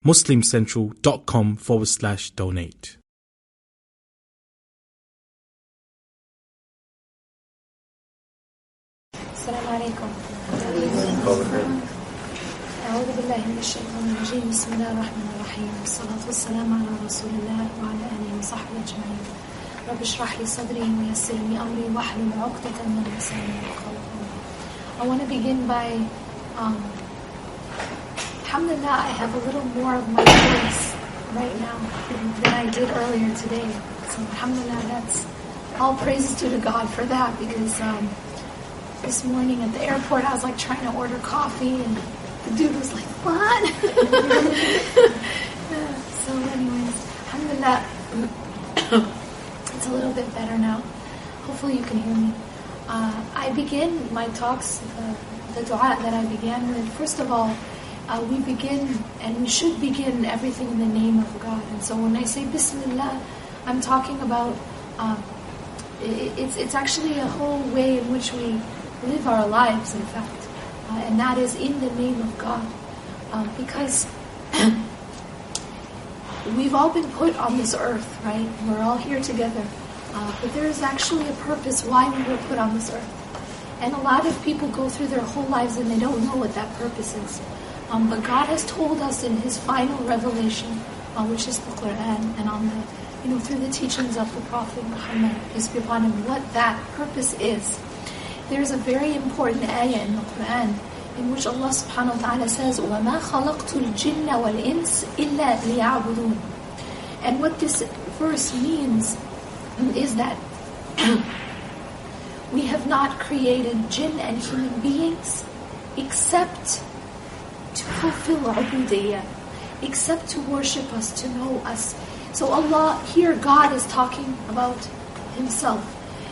muslimcentral.com/donate. السلام عليكم. أعوذ بالله من الشيطان الرجيم. بسم الله الرحمن الرحيم. والصلاة والسلام على رسول الله وعلى آله وصحبه أجمعين. رب اشرح لي صدري ويسر لي أمري واحلل عقدة من لساني يفقهوا قولي. I want to begin by, alhamdulillah, I have a little more of my voice right now than I did earlier today. So alhamdulillah, that's all praises to God for that, because this morning at the airport I was like trying to order coffee and the dude was like, what? So anyways, alhamdulillah, it's a little bit better now. Hopefully you can hear me. I begin my talks, the dua that I began with. First of all, we begin, and we should begin everything in the name of God. And so when I say Bismillah, I'm talking about, it's actually a whole way in which we live our lives, in fact. And that is in the name of God. Because we've all been put on this earth, right? We're all here together. But there is actually a purpose why we were put on this earth. And a lot of people go through their whole lives and they don't know what that purpose is. But God has told us in His final revelation, which is the Quran, and on the, through the teachings of the Prophet Muhammad, peace be upon him, what that purpose is. There's a very important ayah in the Quran in which Allah subhanahu wa ta'ala says, وَمَا خَلَقْتُ الْجِنَّ وَالْإِنسِ إِلَّا لِيَعْبُدُونَ. And what this verse means is that we have not created jinn and human beings except to fulfill ubudiyyah, except to worship us, to know us. So Allah, here God is talking about Himself.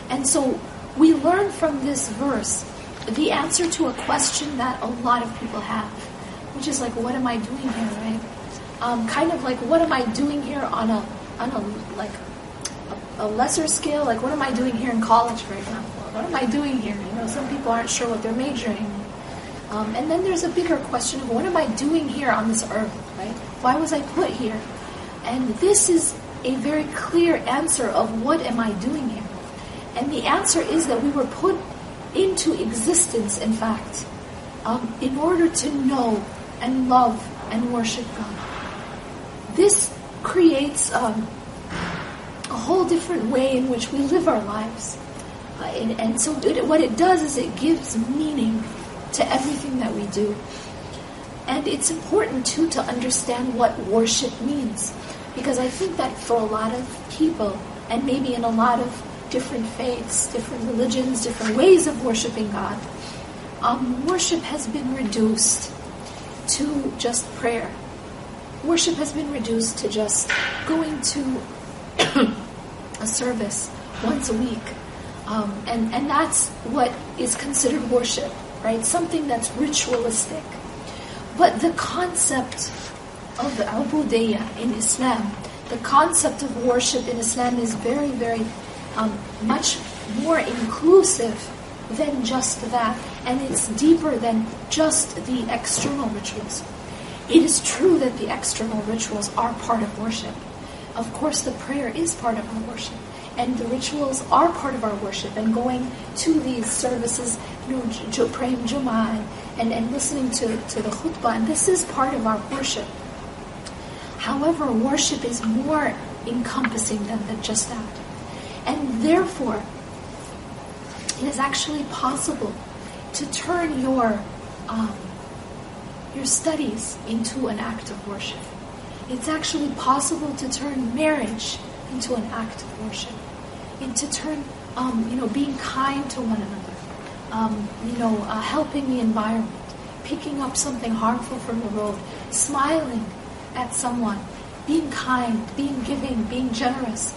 And so we learn from this verse the answer to a question that a lot of people have, which is like, what am I doing here, right? Kind of like, what am I doing here on a lesser scale? Like, what am I doing here in college, for example? What am I doing here? Some people aren't sure what they're majoring in. And then there's a bigger question of, what am I doing here on this earth, right? Why was I put here? And this is a very clear answer of what am I doing here? And the answer is that we were put into existence, in fact, in order to know and love and worship God. This creates a whole different way in which we live our lives. And so what it does is it gives meaning to everything that we do. And it's important too to understand what worship means. Because I think that for a lot of people, and maybe in a lot of different faiths, different religions, different ways of worshiping God, worship has been reduced to just prayer. Worship has been reduced to just going to a service once a week. And that's what is considered worship, right? Something that's ritualistic. But the concept of ubudiyyah in Islam, the concept of worship in Islam is very, very much more inclusive than just that. And it's deeper than just the external rituals. It is true that the external rituals are part of worship. Of course, the prayer is part of our worship. And the rituals are part of our worship. And going to these services, praying Jum'ah and listening to the khutbah, and this is part of our worship. However, worship is more encompassing than just that. And therefore, it is actually possible to turn your studies into an act of worship. It's actually possible to turn marriage into an act of worship. And to turn, being kind to one another, helping the environment, picking up something harmful from the road, smiling at someone, being kind, being giving, being generous,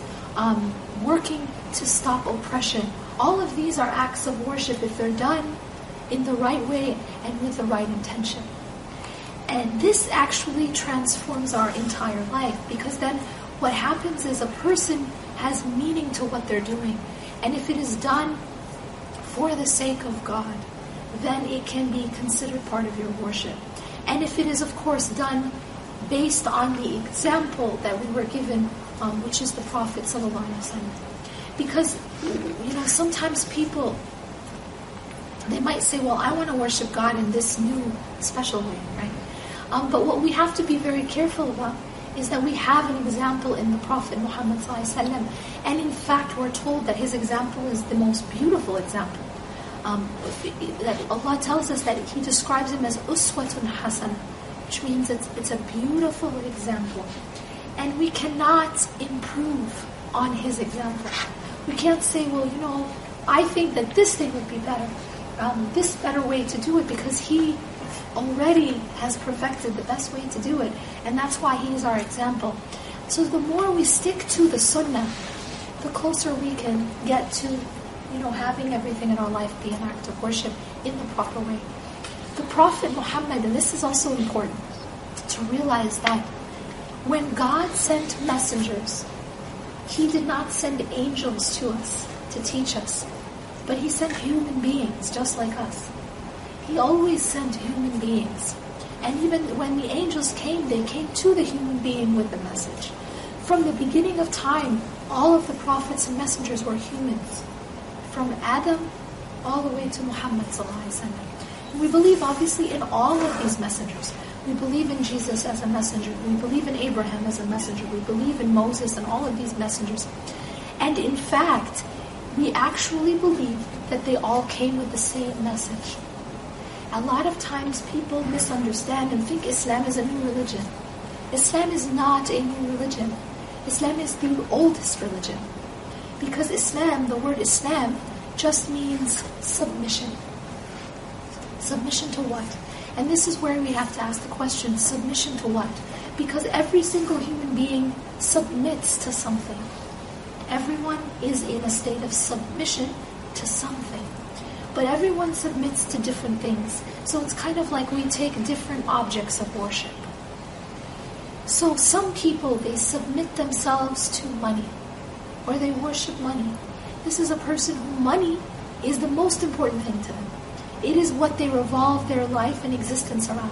working to stop oppression. All of these are acts of worship if they're done in the right way and with the right intention. And this actually transforms our entire life, because then what happens is a person has meaning to what they're doing. And if it is done for the sake of God, then it can be considered part of your worship. And if it is, of course, done based on the example that we were given, which is the Prophet sallallahu alaihi wasallam. Because, sometimes people, they might say, well, I want to worship God in this new special way, right? But what we have to be very careful about is that we have an example in the Prophet Muhammad sallallahu alaihi wasallam, and in fact we're told that his example is the most beautiful example. That Allah tells us that He describes him as uswatun hasana, which means it's a beautiful example. And we cannot improve on his example. We can't say, well, I think that this thing would be better, this better way to do it, because he already has perfected the best way to do it, and that's why he is our example. So the more we stick to the sunnah, the closer we can get to having everything in our life be an act of worship in the proper way. The Prophet Muhammad, and this is also important to realize, that when God sent messengers, He did not send angels to us to teach us, but He sent human beings just like us. He always sent human beings. And even when the angels came, they came to the human being with the message. From the beginning of time, all of the prophets and messengers were humans. From Adam all the way to Muhammad sallallahu alaihi wasallam. We believe obviously in all of these messengers. We believe in Jesus as a messenger. We believe in Abraham as a messenger. We believe in Moses and all of these messengers. And in fact, we actually believe that they all came with the same message. A lot of times people misunderstand and think Islam is a new religion. Islam is not a new religion. Islam is the oldest religion. Because Islam, the word Islam, just means submission. Submission to what? And this is where we have to ask the question, submission to what? Because every single human being submits to something. Everyone is in a state of submission to something. But everyone submits to different things. So it's kind of like we take different objects of worship. So some people, they submit themselves to money, or they worship money. This is a person who money is the most important thing to them. It is what they revolve their life and existence around.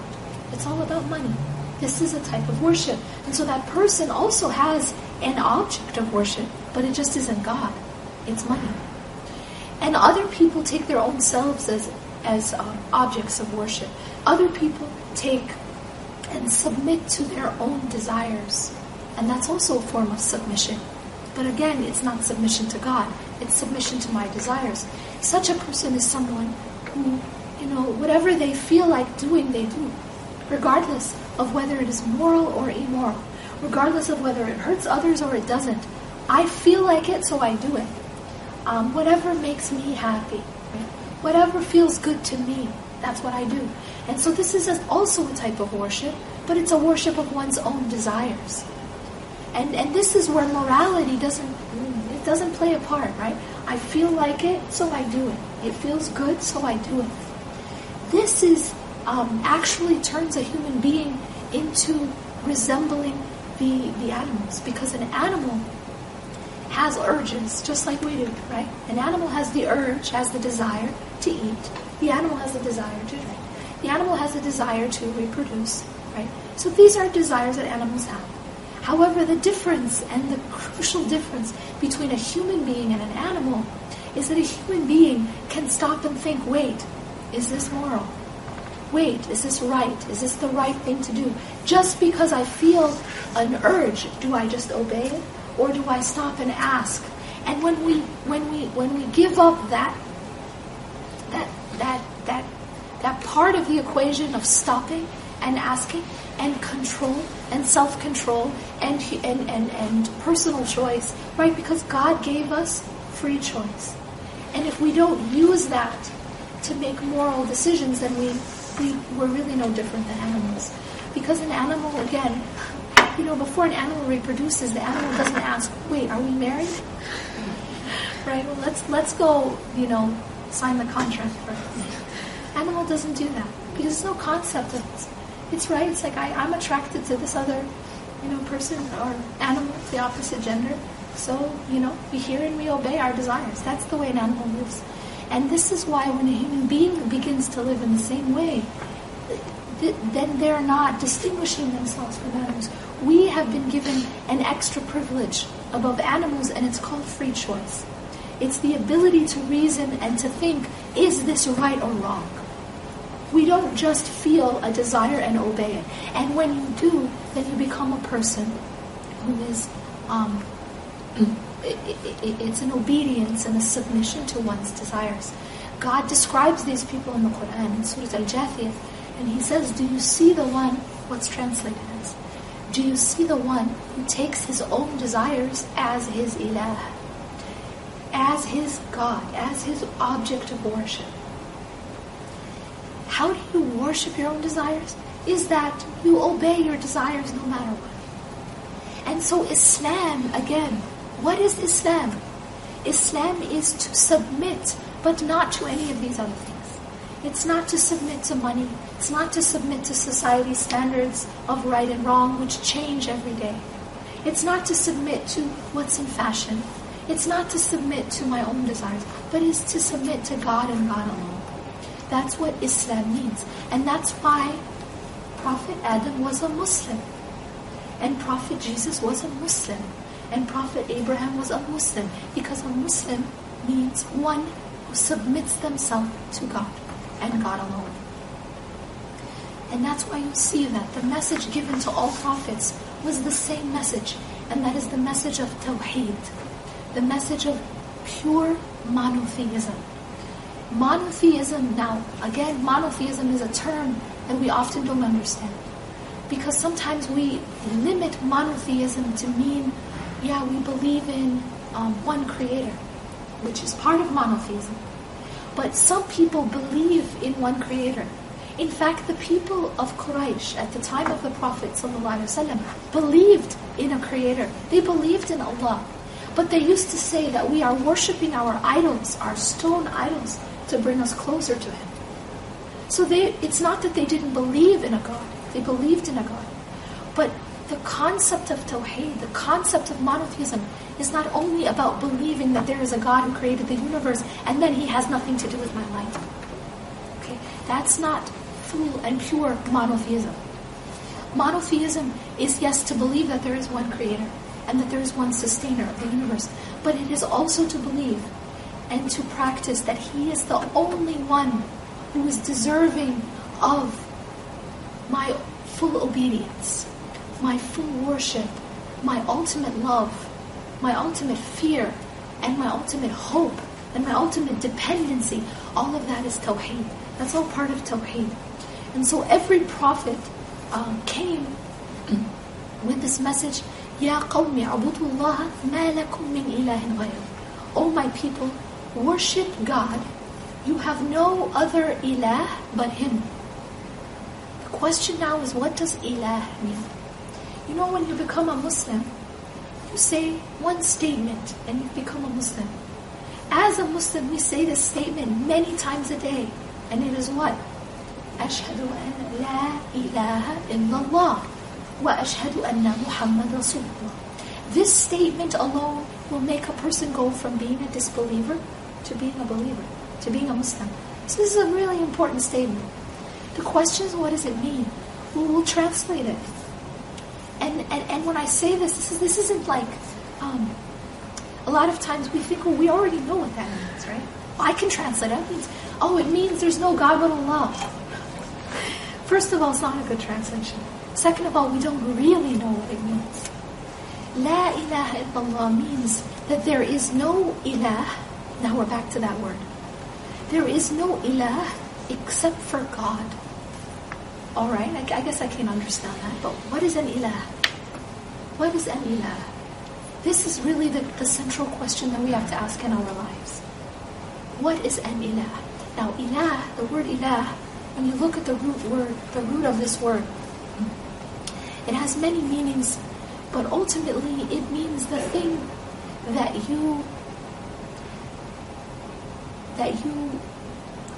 It's all about money. This is a type of worship. And so that person also has an object of worship, but it just isn't God. It's money. And other people take their own selves as objects of worship. Other people take and submit to their own desires. And that's also a form of submission. But again, it's not submission to God. It's submission to my desires. Such a person is someone who, whatever they feel like doing, they do. Regardless of whether it is moral or immoral. Regardless of whether it hurts others or it doesn't. I feel like it, so I do it. Whatever makes me happy. Right? Whatever feels good to me, that's what I do. And so this is also a type of worship, but it's a worship of one's own desires. And this is where morality doesn't play a part, right? I feel like it, so I do it. It feels good, so I do it. This is actually turns a human being into resembling the animals, because an animal has urges, just like we do, right? An animal has the urge, has the desire to eat. The animal has the desire to drink. The animal has a desire to reproduce, right? So these are desires that animals have. However, the difference, and the crucial difference between a human being and an animal, is that a human being can stop and think, wait, is this moral? Wait, is this right? Is this the right thing to do? Just because I feel an urge, do I just obey it? Or do I stop and ask? And when we give up that part of the equation of stopping and asking and control and self-control and personal choice, right? Because God gave us free choice. And if we don't use that to make moral decisions, then we're really no different than animals. Because an animal, again, before an animal reproduces, the animal doesn't ask, wait, are we married? Right? Well, let's go, sign the contract first. Animal doesn't do that. Because there's no concept of it. It's right. It's like I'm attracted to this other, person or animal, the opposite gender. So, we hear and we obey our desires. That's the way an animal lives. And this is why when a human being begins to live in the same way, then they're not distinguishing themselves from animals. We have been given an extra privilege above animals, and it's called free choice. It's the ability to reason and to think, is this right or wrong? We don't just feel a desire and obey it. And when you do, then you become a person who is, it's an obedience and a submission to one's desires. God describes these people in the Quran, in Surah Al-Jathiyah, and He says, do you see the one, what's translated as, do you see the one who takes his own desires as his ilah, as his God, as his object of worship? How do you worship your own desires? Is that you obey your desires no matter what. And so Islam, again, what is Islam? Islam is to submit, but not to any of these other things. It's not to submit to money. It's not to submit to society's standards of right and wrong, which change every day. It's not to submit to what's in fashion. It's not to submit to my own desires, but it's to submit to God and God alone. That's what Islam means. And that's why Prophet Adam was a Muslim. And Prophet Jesus was a Muslim. And Prophet Abraham was a Muslim. Because a Muslim means one who submits themselves to God and God alone. And that's why you see that the message given to all prophets was the same message. And that is the message of Tawheed. The message of pure monotheism. Monotheism, now, again, monotheism is a term that we often don't understand. Because sometimes we limit monotheism to mean, yeah, we believe in one creator, which is part of monotheism. But some people believe in one creator. In fact, the people of Quraysh at the time of the Prophet ﷺ believed in a creator. They believed in Allah. But they used to say that we are worshipping our idols, our stone idols, to bring us closer to Him. So it's not that they didn't believe in a God. They believed in a God. But the concept of Tawheed, the concept of monotheism, is not only about believing that there is a God who created the universe and then He has nothing to do with my life. Okay, that's not full and pure monotheism. Monotheism is, yes, to believe that there is one creator and that there is one sustainer of the universe, but it is also to believe and to practice that He is the only one who is deserving of my full obedience, my full worship, my ultimate love, my ultimate fear, and my ultimate hope, and my ultimate dependency. All of that is Tawheed. That's all part of Tawheed. And so every prophet came with this message, Ya qawmi abudullaha ma lakum min ilahin ghayr. O my people, worship God. You have no other ilah but Him. The question now is, what does ilah mean? You know, when you become a Muslim, you say one statement and you become a Muslim. As a Muslim, we say this statement many times a day. And it is what? أشهد أن لا إله إلا الله وأشهد أن محمد رسول الله. This statement alone will make a person go from being a disbeliever to being a believer, to being a Muslim. So this is a really important statement. The question is, what does it mean? We'll translate it. And when I say this isn't like, a lot of times we think, well, we already know what that means, right? I can translate it. It means, it means there's no God but Allah. First of all, it's not a good translation. Second of all, we don't really know what it means. La ilaha illallah means that there is no ilah. Now we're back to that word. There is no ilah except for God. Alright, I guess I can understand that. But what is an ilah? What is an ilah? This is really the central question that we have to ask in our lives. What is an ilah? Now, ilah, the word ilah, when you look at the root of this word, it has many meanings, but ultimately it means the thing that you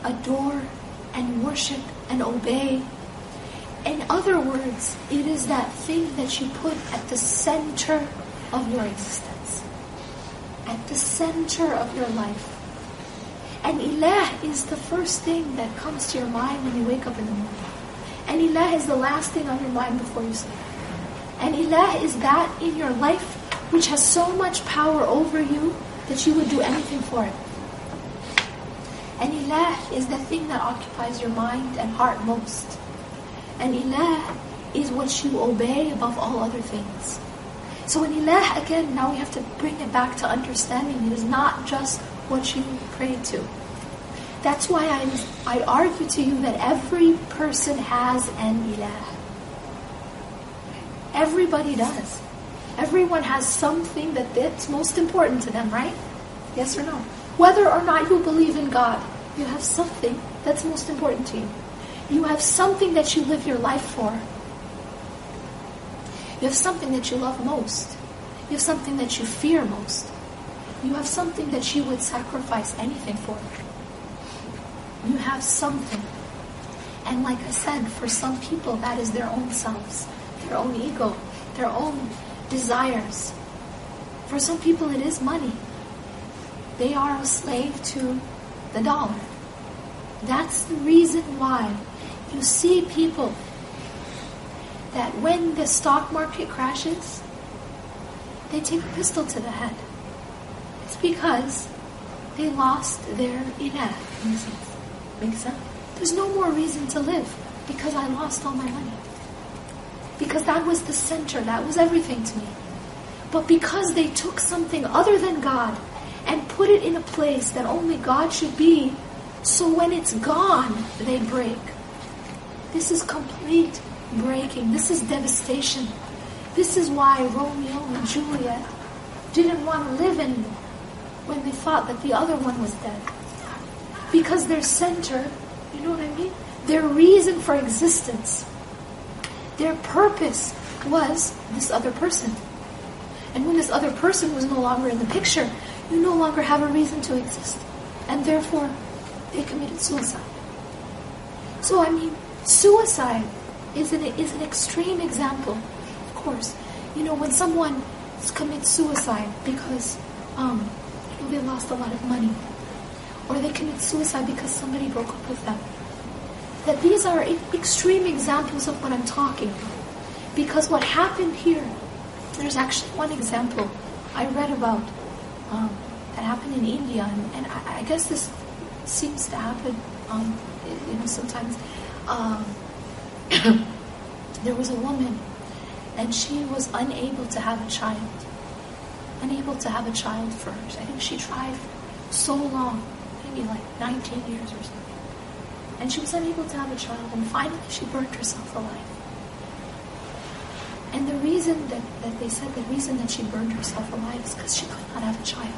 adore and worship and obey. In other words, it is that thing that you put at the center of your existence, at the center of your life. And ilah is the first thing that comes to your mind when you wake up in the morning. And ilah is the last thing on your mind before you sleep. And ilah is that in your life which has so much power over you that you would do anything for it. And ilah is the thing that occupies your mind and heart most. And ilah is what you obey above all other things. So in ilah, again, now we have to bring it back to understanding it is not just what you pray to. That's why I argue to you that every person has an ilah. Everybody does. Everyone has something that's most important to them, right? Yes or no? Whether or not you believe in God, you have something that's most important to you. You have something that you live your life for. You have something that you love most. You have something that you fear most. You have something that you would sacrifice anything for. You have something. And like I said, for some people that is their own selves, their own ego, their own desires. For some people it is money. They are a slave to the dollar. That's the reason why you see people that when the stock market crashes, they take a pistol to the head. It's because they lost their ilah, in a sense. Makes sense? There's no more reason to live because I lost all my money. Because that was the center, that was everything to me. But because they took something other than God and put it in a place that only God should be, so when it's gone, they break. This is complete breaking. This is devastation. This is why Romeo and Juliet didn't want to live anymore when they thought that the other one was dead. Because their center, you know what I mean? Their reason for existence, their purpose was this other person. And when this other person was no longer in the picture, you no longer have a reason to exist. And therefore, they committed suicide. So I mean, suicide is an extreme example. Of course, you know, when someone commits suicide because they lost a lot of money, or they commit suicide because somebody broke up with them, that these are extreme examples of what I'm talking about. Because what happened here, there's actually one example I read about that happened in India, and I guess this seems to happen, sometimes. There was a woman, and she was unable to have a child. Unable to have a child for her. I think she tried for so long, maybe like 19 years or something. And she was unable to have a child, and finally she burned herself alive. And the reason that they said the reason that she burned herself alive is because she could not have a child.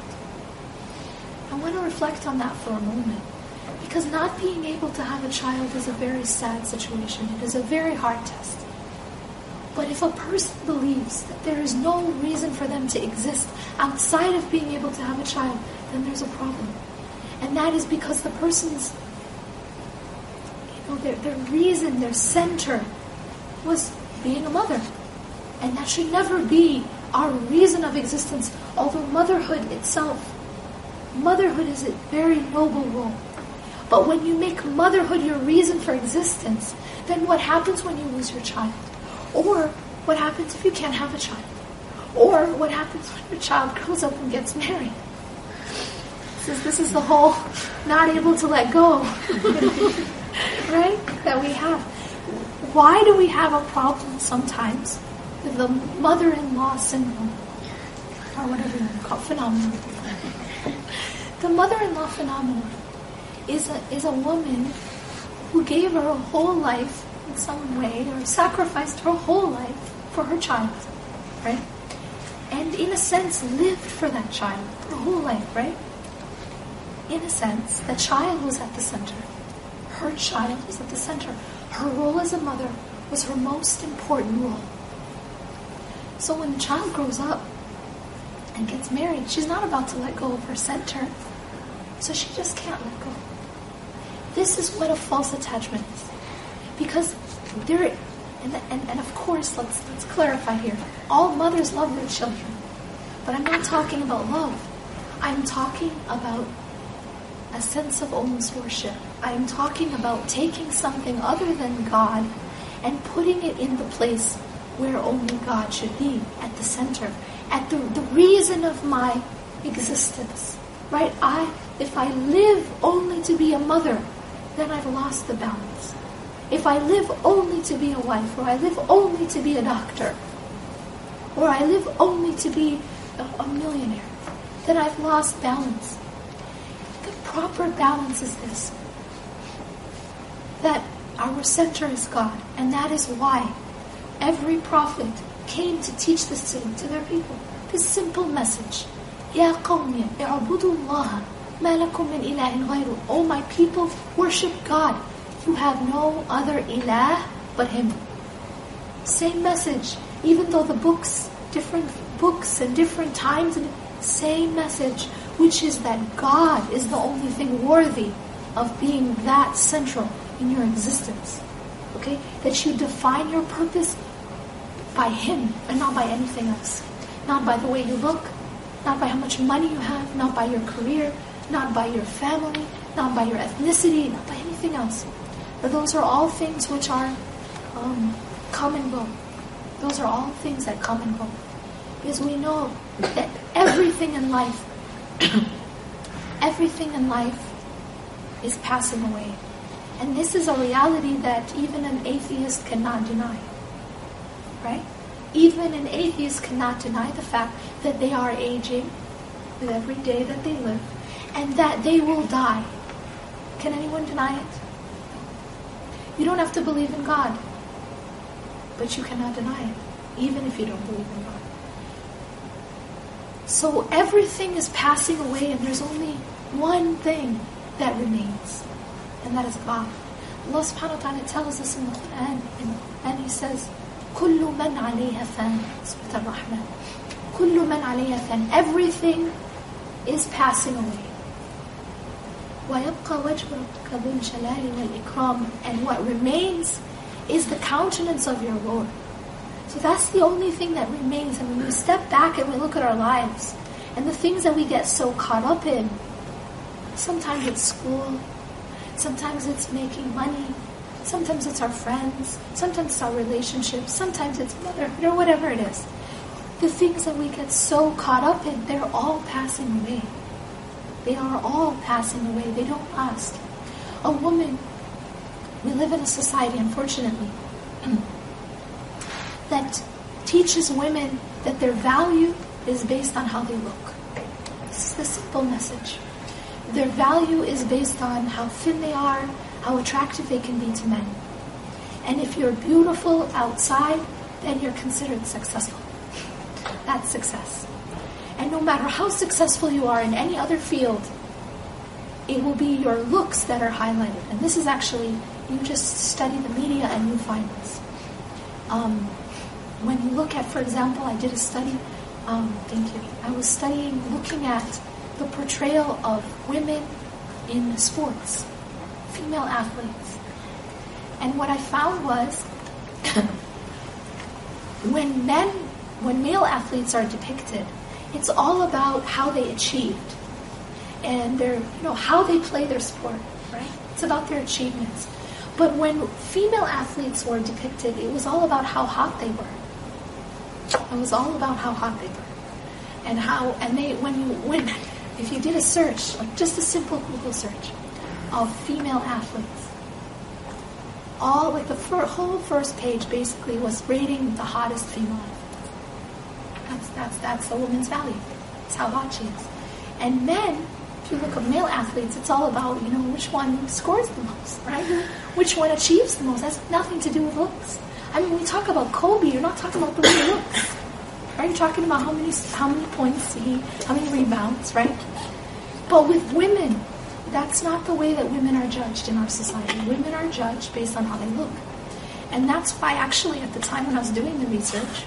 I want to reflect on that for a moment. Because not being able to have a child is a very sad situation. It is a very hard test. But if a person believes that there is no reason for them to exist outside of being able to have a child, then there's a problem. And that is because the person's, their reason, their center was being a mother. And that should never be our reason of existence. Although motherhood is a very noble role. But when you make motherhood your reason for existence, then what happens when you lose your child? Or what happens if you can't have a child? Or what happens when your child grows up and gets married? This is the whole not able to let go, right, that we have. Why do we have a problem sometimes with the mother-in-law syndrome? Or whatever you want to call it, phenomenon. The mother-in-law phenomenon is a woman who gave her whole life in some way, or sacrificed her whole life for her child, right? And in a sense, lived for that child her whole life, right? In a sense, the child was at the center. Her child was at the center. Her role as a mother was her most important role. So when the child grows up and gets married, she's not about to let go of her center, so she just can't let go. This is what a false attachment is. Because there, and of course, let's clarify here. All mothers love their children. But I'm not talking about love. I'm talking about a sense of almost worship. I'm talking about taking something other than God and putting it in the place where only God should be, at the center, at the reason of my existence. Right? If I live only to be a mother, then I've lost the balance. If I live only to be a wife, or I live only to be a doctor, or I live only to be a millionaire, then I've lost balance. The proper balance is this, that our center is God, and that is why every prophet came to teach this to their people. This simple message, Ya qawmi, i'budu Allah, ma lakum min ilahin ghayru. Oh my people, worship God. You have no other ilah but Him. Same message, even though the different books and different times, and same message, which is that God is the only thing worthy of being that central in your existence. Okay? That you define your purpose by Him and not by anything else. Not by the way you look, not by how much money you have, not by your career, not by your family, not by your ethnicity, not by anything else. But those are all things which are come and go. Those are all things that come and go. Because we know that everything in life is passing away. And this is a reality that even an atheist cannot deny. Right? Even an atheist cannot deny the fact that they are aging with every day that they live, and that they will die. Can anyone deny it? You don't have to believe in God, but you cannot deny it, even if you don't believe in God. So everything is passing away, and there's only one thing that remains, and that is God. Allah subhanahu wa ta'ala tells us in the Quran, and He says, كُلُّ مَنْ عَلَيْهَا فَانٍ. Surah Ar-Rahman. كُلُّ مَنْ عَلَيْهَا فَانٍ. Everything is passing away. وَيَبْقَى وَجْهُ رَبِّكَ ذُو الْجَلَالِ وَالْإِكْرَامِ. And what remains is the countenance of your Lord. So that's the only thing that remains. And when we step back and we look at our lives, and the things that we get so caught up in, sometimes it's school, sometimes it's making money, sometimes it's our friends, sometimes it's our relationships, sometimes it's motherhood, or whatever it is. The things that we get so caught up in, they're all passing away. They are all passing away. They don't last. A woman, we live in a society, unfortunately, that teaches women that their value is based on how they look. This is the simple message. Their value is based on how thin they are, how attractive they can be to men. And if you're beautiful outside, then you're considered successful. That's success. And no matter how successful you are in any other field, it will be your looks that are highlighted. And this is actually, you just study the media and you find this. When you look at, for example, I did a study, I was looking at the portrayal of women in sports, female athletes. And what I found was, when male athletes are depicted, it's all about how they achieved and how they play their sport, right? It's about their achievements. But when female athletes were depicted, it was all about how hot they were. It was all about how hot they were, and if you did a search, like just a simple Google search of female athletes, whole first page basically was rating the hottest female athlete. That's a woman's value. It's how hot she is. And men, if you look at male athletes, it's all about which one scores the most, right? Which one achieves the most. That's nothing to do with looks. I mean, when we talk about Kobe, you're not talking about the way he looks. Right? You're talking about how many points how many rebounds, right? But with women, that's not the way that women are judged in our society. Women are judged based on how they look. And that's why actually at the time when I was doing the research,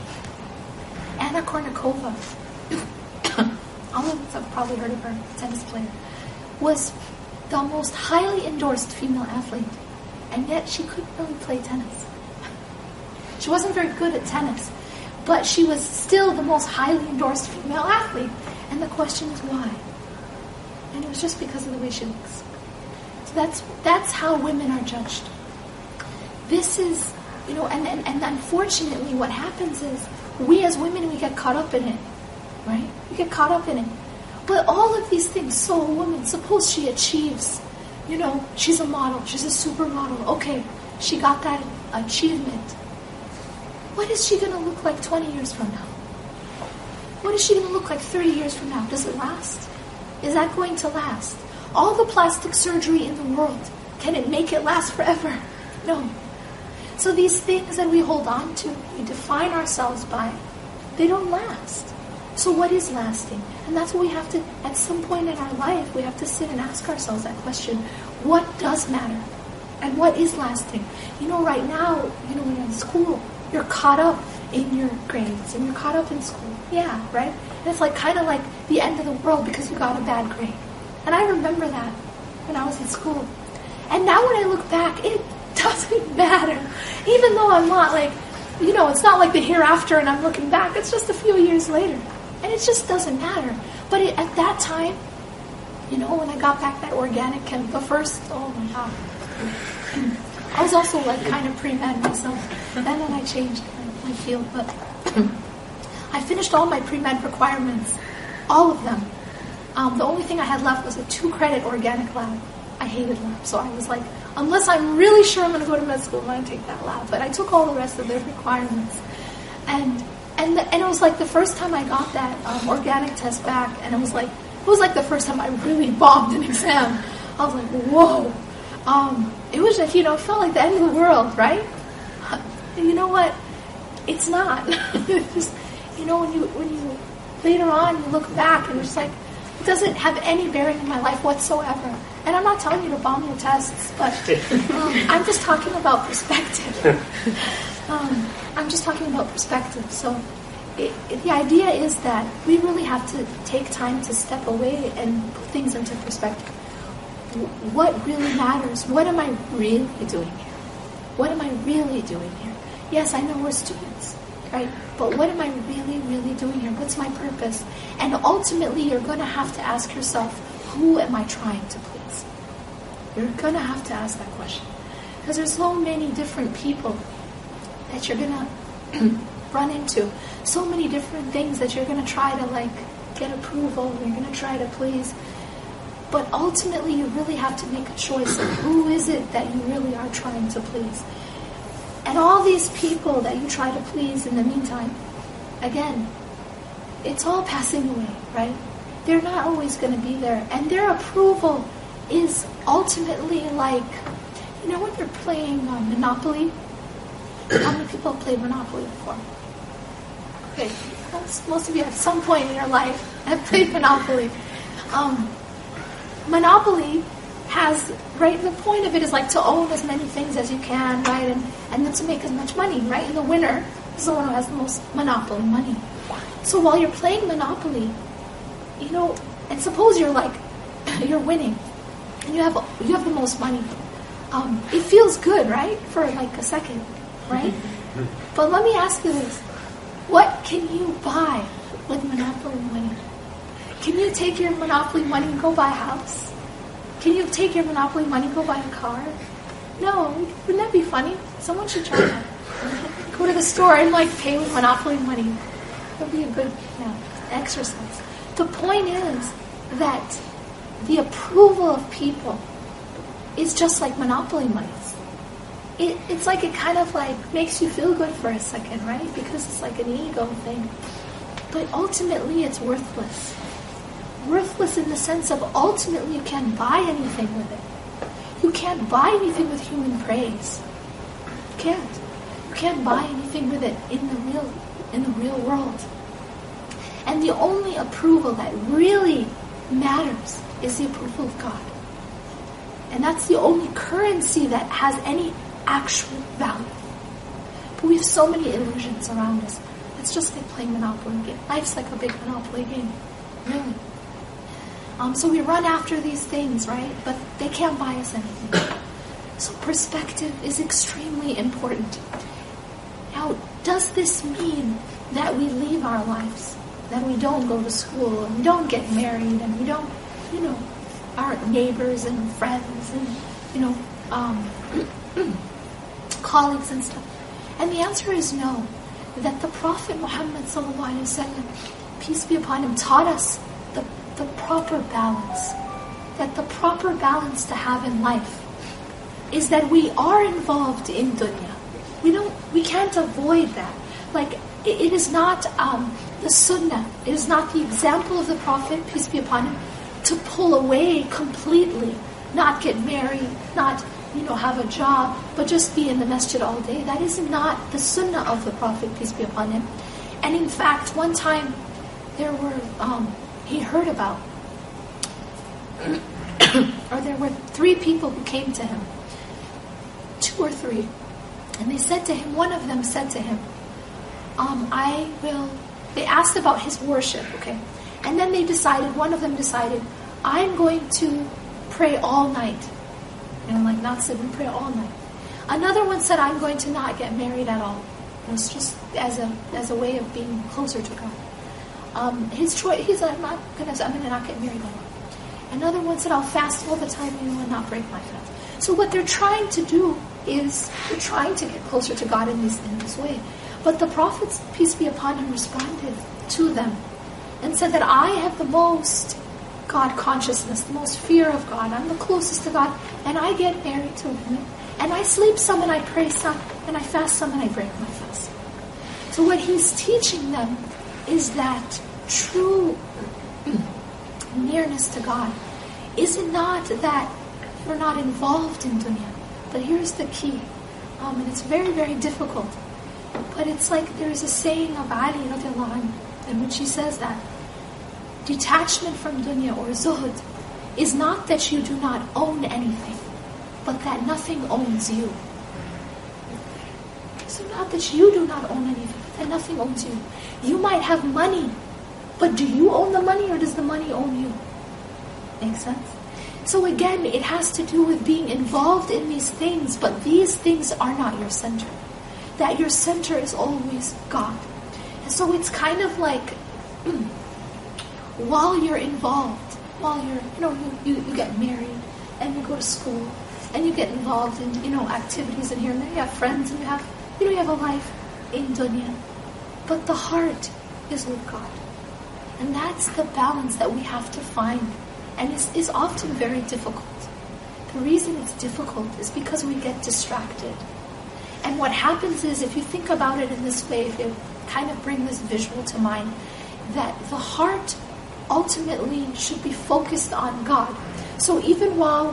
Anna Kournikova, all of us have probably heard of her, tennis player, was the most highly endorsed female athlete. And yet she couldn't really play tennis. She wasn't very good at tennis, but she was still the most highly endorsed female athlete. And the question is why? And it was just because of the way she looks. So that's how women are judged. This is And unfortunately what happens is, we as women, we get caught up in it, right? We get caught up in it. But all of these things, so a woman, suppose she achieves, she's a model, she's a supermodel, okay, she got that achievement. What is she going to look like 20 years from now? What is she going to look like 30 years from now? Does it last? Is that going to last? All the plastic surgery in the world, can it make it last forever? No. So these things that we hold on to, we define ourselves by, they don't last. So what is lasting? And that's what we have to, at some point in our life, we have to sit and ask ourselves that question. What does matter? And what is lasting? Right now, when you're in school, you're caught up in your grades and you're caught up in school. Yeah, right? And it's kind of like the end of the world because you got a bad grade. And I remember that when I was in school. And now when I look back, it doesn't matter. Even though I'm not it's not like the hereafter and I'm looking back. It's just a few years later. And it just doesn't matter. But at that time, when I got back that organic chem, the first, oh my God. I was also kind of pre-med myself. And then I changed my field. But I finished all my pre-med requirements. All of them. The only thing I had left was a 2-credit organic lab. I hated lab. So I was like, unless I'm really sure I'm going to go to med school, I'm going to take that lab. But I took all the rest of their requirements. And it was the first time I got that organic test back, and it was the first time I really bombed an exam. I was like, whoa. It was it felt like the end of the world, right? And you know what? It's not. It's just, when you later on you look back and it's it doesn't have any bearing in my life whatsoever. And I'm not telling you to bomb your tests, but I'm just talking about perspective. I'm just talking about perspective. So the idea is that we really have to take time to step away and put things into perspective. What really matters? What am I really doing here? What am I really doing here? Yes, I know we're students, right? But what am I really, really doing here? What's my purpose? And ultimately, you're going to have to ask yourself, who am I trying to please? You're going to have to ask that question. Because there's so many different people that you're going to run into. So many different things that you're going to try to get approval. You're going to try to please. But ultimately, you really have to make a choice of who is it that you really are trying to please. And all these people that you try to please in the meantime, again, it's all passing away, right? They're not always going to be there. And their approval is ultimately when you're playing Monopoly. How many people have played Monopoly before? Okay, most of you at some point in your life have played Monopoly. Monopoly has, right, the point of it is to own as many things as you can, right, and then to make as much money, right? And the winner is the one who has the most Monopoly money. So while you're playing Monopoly, and suppose you're winning, and you have the most money. It feels good, right, for a second, right? But let me ask you this. What can you buy with Monopoly money? Can you take your Monopoly money and go buy a house? Can you take your Monopoly money and go buy a car? No. Wouldn't that be funny? Someone should try that. Go to the store and pay with Monopoly money. That would be a good exercise. The point is that the approval of people is just like Monopoly money. It's it kind of makes you feel good for a second, right? Because it's an ego thing. But ultimately it's worthless. Worthless in the sense of ultimately you can't buy anything with it. You can't buy anything with human praise. You can't. You can't buy anything with it in the real world. And the only approval that really matters is the approval of God. And that's the only currency that has any actual value. But we have so many illusions around us. It's just like playing Monopoly game. Life's like a big Monopoly game. Really. So we run after these things, right? But they can't buy us anything. So perspective is extremely important. Now, does this mean that we leave our lives? That we don't go to school, and we don't get married, and we don't, our neighbors and friends and, colleagues and stuff? And the answer is no. That the Prophet Muhammad ﷺ, peace be upon him, taught us the proper balance. That the proper balance to have in life is that we are involved in dunya. We can't avoid that. Like, it is not the sunnah, it is not the example of the Prophet, peace be upon him, to pull away completely, not get married, not have a job, but just be in the masjid all day. That is not the sunnah of the Prophet, peace be upon him. And in fact, one time he heard about, or there were 3 people who came to him, 2 or 3, and they said to him, one of them said to him, they asked about his worship, okay? And then one of them decided, I'm going to pray all night. Like not sleep and pray all night. Another one said, I'm going to not get married at all. It's just as a way of being closer to God. His choice, he said, I'm going to not get married at all. Another one said, I'll fast all the time and not break my fast. So what they're trying to do is, they're trying to get closer to God in this way. But the Prophet, peace be upon him, responded to them and said that I have the most God consciousness, the most fear of God. I'm the closest to God, and I get married to women, and I sleep some and I pray some, and I fast some and I break my fast. So what he's teaching them is that true nearness to God is not that you're not involved in dunya. But here's the key, and it's very, very difficult. But it's like there's a saying of Ali radiallahu anhu, in which he says that detachment from dunya or zuhud is not that you do not own anything, but that nothing owns you. So not that you do not own anything, but that nothing owns you. You might have money, but do you own the money or does the money own you? Makes sense? So again, it has to do with being involved in these things, but these things are not your center. That your center is always God. And so it's kind of like, while you're involved, while you're, you get married, and you go to school, and you get involved in, activities and here and there, you have friends, and you have a life in dunya. But the heart is with God. And that's the balance that we have to find. And is often very difficult. The reason it's difficult is because we get distracted. And what happens is, if you think about it in this way, if you kind of bring this visual to mind, that the heart ultimately should be focused on God. So even while,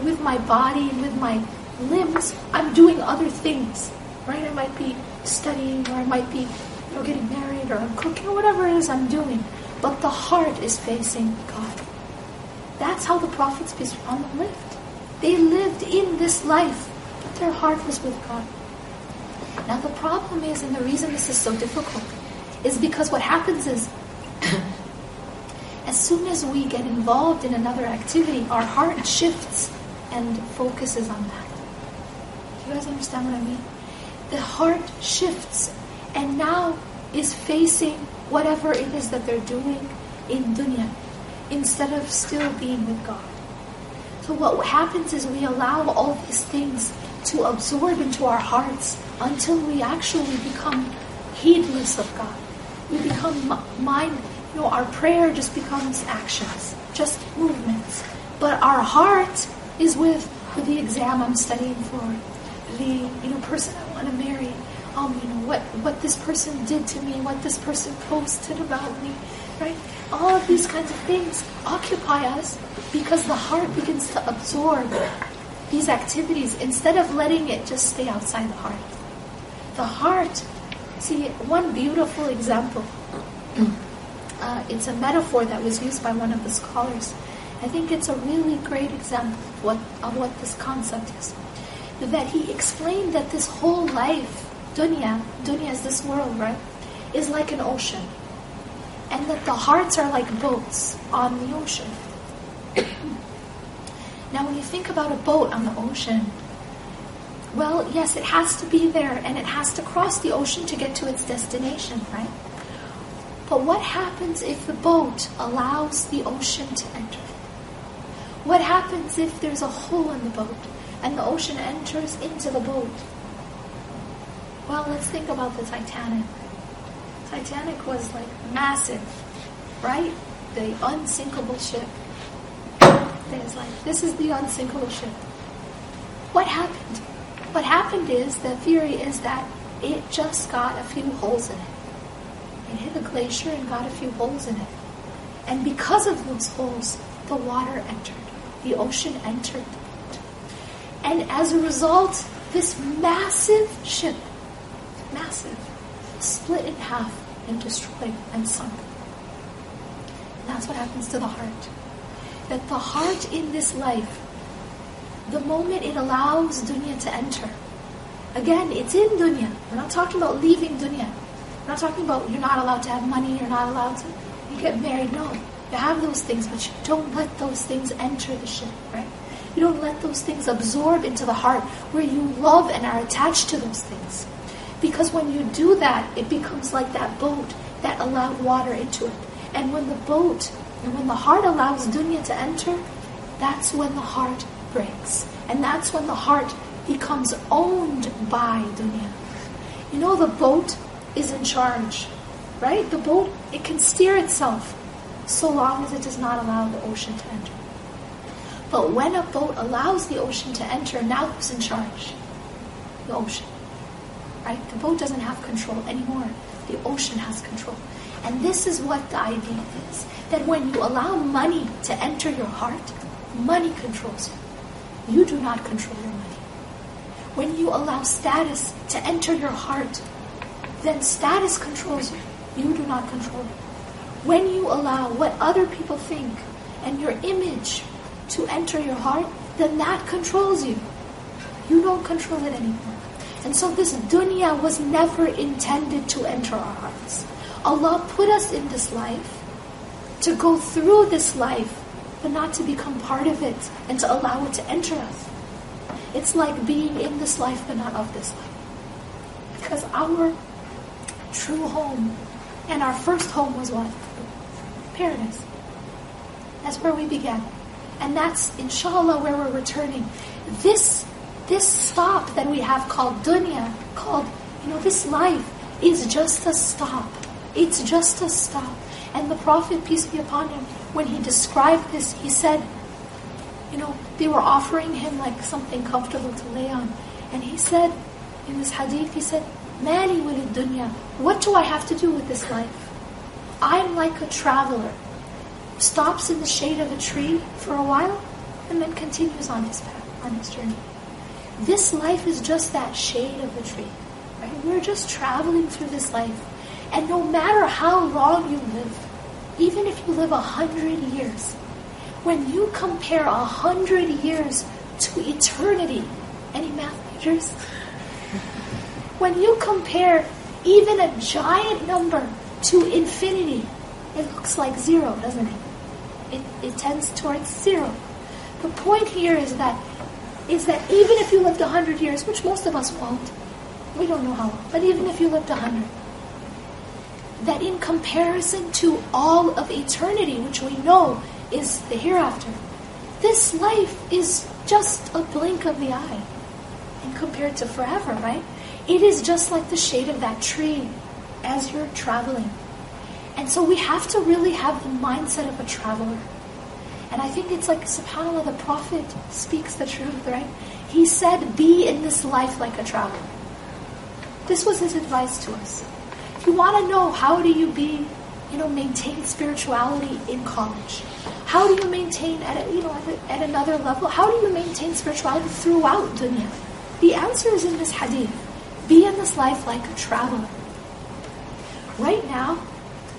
with my body and with my limbs, I'm doing other things, right? I might be studying, or I might be, getting married, or I'm cooking, or whatever it is I'm doing. But the heart is facing God. That's how the prophets, peace be upon them, lived. They lived in this life, but their heart was with God. Now the problem is, and the reason this is so difficult, is because what happens is, as soon as we get involved in another activity, our heart shifts and focuses on that. Do you guys understand what I mean? The heart shifts and now is facing whatever it is that they're doing in dunya, instead of still being with God. So what happens is we allow all these things to absorb into our hearts until we actually become heedless of God. We become our prayer just becomes actions, just movements. But our heart is with the exam I'm studying for, the person I want to marry, what this person did to me, what this person posted about me, right? All of these kinds of things occupy us because the heart begins to absorb these activities instead of letting it just stay outside the heart. The heart, see, one beautiful example, it's a metaphor that was used by one of the scholars. I think it's a really great example of what this concept is. That he explained that this whole life, dunya is this world, right, is like an ocean. And that the hearts are like boats on the ocean. Now when you think about a boat on the ocean, well, yes, it has to be there and it has to cross the ocean to get to its destination, right? But what happens if the boat allows the ocean to enter? What happens if there's a hole in the boat and the ocean enters into the boat? Well, let's think about the Titanic. Titanic was like massive, right? The unsinkable ship. It's like, this is the unsinkable ship. What happened? What happened is, the theory is that it just got a few holes in it. It hit a glacier and got a few holes in it. And because of those holes, the water entered. The ocean entered the boat. And as a result, this massive ship, massive, split in half and destroyed and sunk. And that's what happens to the heart. That the heart in this life, the moment it allows dunya to enter, again, it's in dunya. We're not talking about leaving dunya. We're not talking about you're not allowed to have money, you're not allowed to, you get married. No, you have those things, but you don't let those things enter the ship, right? You don't let those things absorb into the heart where you love and are attached to those things. Because when you do that, it becomes like that boat that allowed water into it. And when the heart allows dunya to enter, that's when the heart breaks. And that's when the heart becomes owned by dunya. You know, the boat is in charge, right? The boat, it can steer itself so long as it does not allow the ocean to enter. But when a boat allows the ocean to enter, now who's in charge? The ocean, right? The boat doesn't have control anymore. The ocean has control. And this is what the idea is. That when you allow money to enter your heart, money controls you. You do not control your money. When you allow status to enter your heart, then status controls you. You do not control it. When you allow what other people think and your image to enter your heart, then that controls you. You don't control it anymore. And so this dunya was never intended to enter our hearts. Allah put us in this life to go through this life, but not to become part of it and to allow it to enter us. It's like being in this life, but not of this life. Because our true home and our first home was what? Paradise. That's where we began. And that's, inshallah, where we're returning. This stop that we have called dunya, called, this life is just a stop. It's just a stop. And the Prophet, peace be upon him, when he described this, he said, they were offering him like something comfortable to lay on. And he said, in this hadith, he said, Mali walid dunya. What do I have to do with this life? I'm like a traveler. Stops in the shade of a tree for a while, and then continues on his path, on his journey. This life is just that shade of a tree. Right? We're just traveling through this life. And no matter how long you live, even if you live 100 years, when you compare 100 years to eternity, any math majors? When you compare even a giant number to infinity, it looks like zero, doesn't it? It tends towards zero. The point here is that even if you lived 100 years, which most of us won't, we don't know how long, but even if you lived 100, that in comparison to all of eternity, which we know is the hereafter, this life is just a blink of the eye. And compared to forever, right? It is just like the shade of that tree as you're traveling. And so we have to really have the mindset of a traveler. And I think it's like, subhanAllah, the Prophet speaks the truth, right? He said, be in this life like a traveler. This was his advice to us. If you want to know how do you maintain spirituality in college? How do you maintain at another level? How do you maintain spirituality throughout dunya? The answer is in this hadith. Be in this life like a traveler. Right now,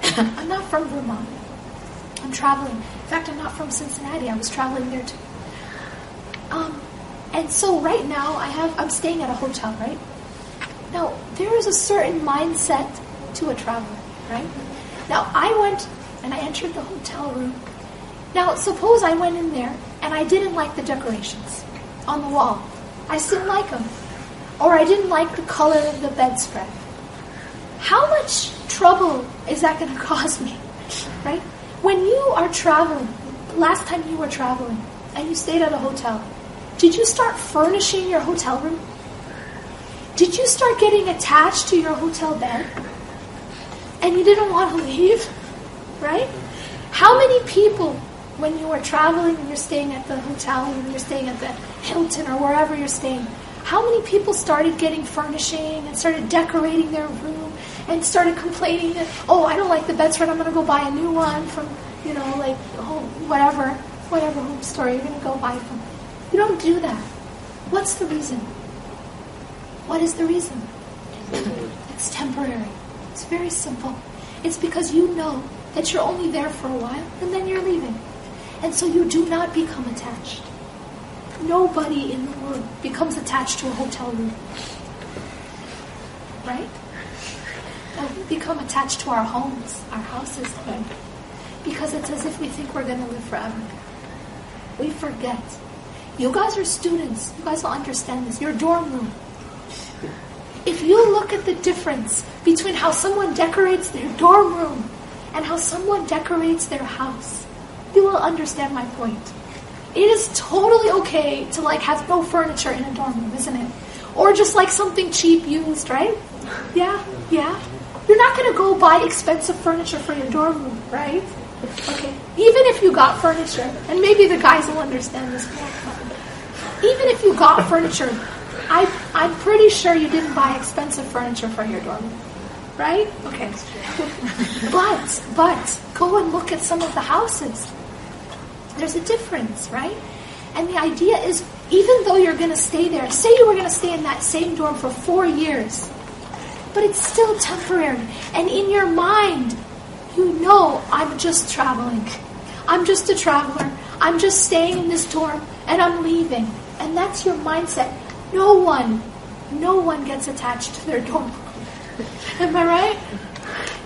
I'm not from Vermont. I'm traveling. In fact, I'm not from Cincinnati. I was traveling there too. And so right now, I'm staying at a hotel, right? Now, there is a certain mindset to a traveler, right? Now, I went and I entered the hotel room. Now, suppose I went in there and I didn't like the decorations on the wall. I still didn't like them. Or I didn't like the color of the bedspread. How much trouble is that going to cause me, right? When you are traveling, last time you were traveling, and you stayed at a hotel, did you start furnishing your hotel room? Did you start getting attached to your hotel bed? And you didn't want to leave? Right? How many people, when you were traveling and you're staying at the hotel, and you're staying at the Hilton or wherever you're staying, how many people started getting furnishing and started decorating their room and started complaining that, oh, I don't like the bedspread, I'm going to go buy a new one from, whatever home store you're going to go buy from. You don't do that. What's the reason? What is the reason? It's temporary. It's very simple. It's because you know that you're only there for a while and then you're leaving. And so you do not become attached. Nobody in the world becomes attached to a hotel room. Right? We become attached to our homes, our houses, right? Because it's as if we think we're going to live forever. We forget. You guys are students. You guys will understand this. Your dorm room. If you look at the difference between how someone decorates their dorm room and how someone decorates their house, you will understand my point. It is totally okay to have no furniture in a dorm room, isn't it? Or just something cheap used, right? Yeah. You're not going to go buy expensive furniture for your dorm room, right? Okay. Even if you got furniture, and maybe the guys will understand this more. Even if you got furniture, I'm pretty sure you didn't buy expensive furniture for your dorm room, right? Okay. But go and look at some of the houses. There's a difference, right? And the idea is, even though you're going to stay there, say you were going to stay in that same dorm for 4 years, but it's still temporary. And in your mind, you know, I'm just traveling. I'm just a traveler. I'm just staying in this dorm, and I'm leaving. And that's your mindset. No one gets attached to their dorm. Am I right?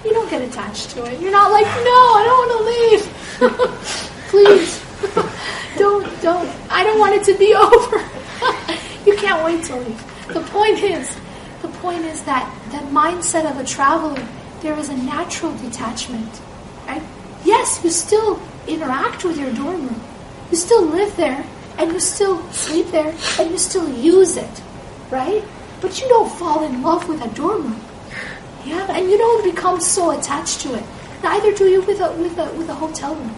You don't get attached to it. You're not no, I don't want to leave. Please, don't. I don't want it to be over. You can't wait to leave. The point is that the mindset of a traveler, there is a natural detachment, right? Yes, you still interact with your dorm room. You still live there, and you still sleep there, and you still use it, right? But you don't fall in love with a dorm room. Yeah, and you don't become so attached to it. Neither do you with a hotel room.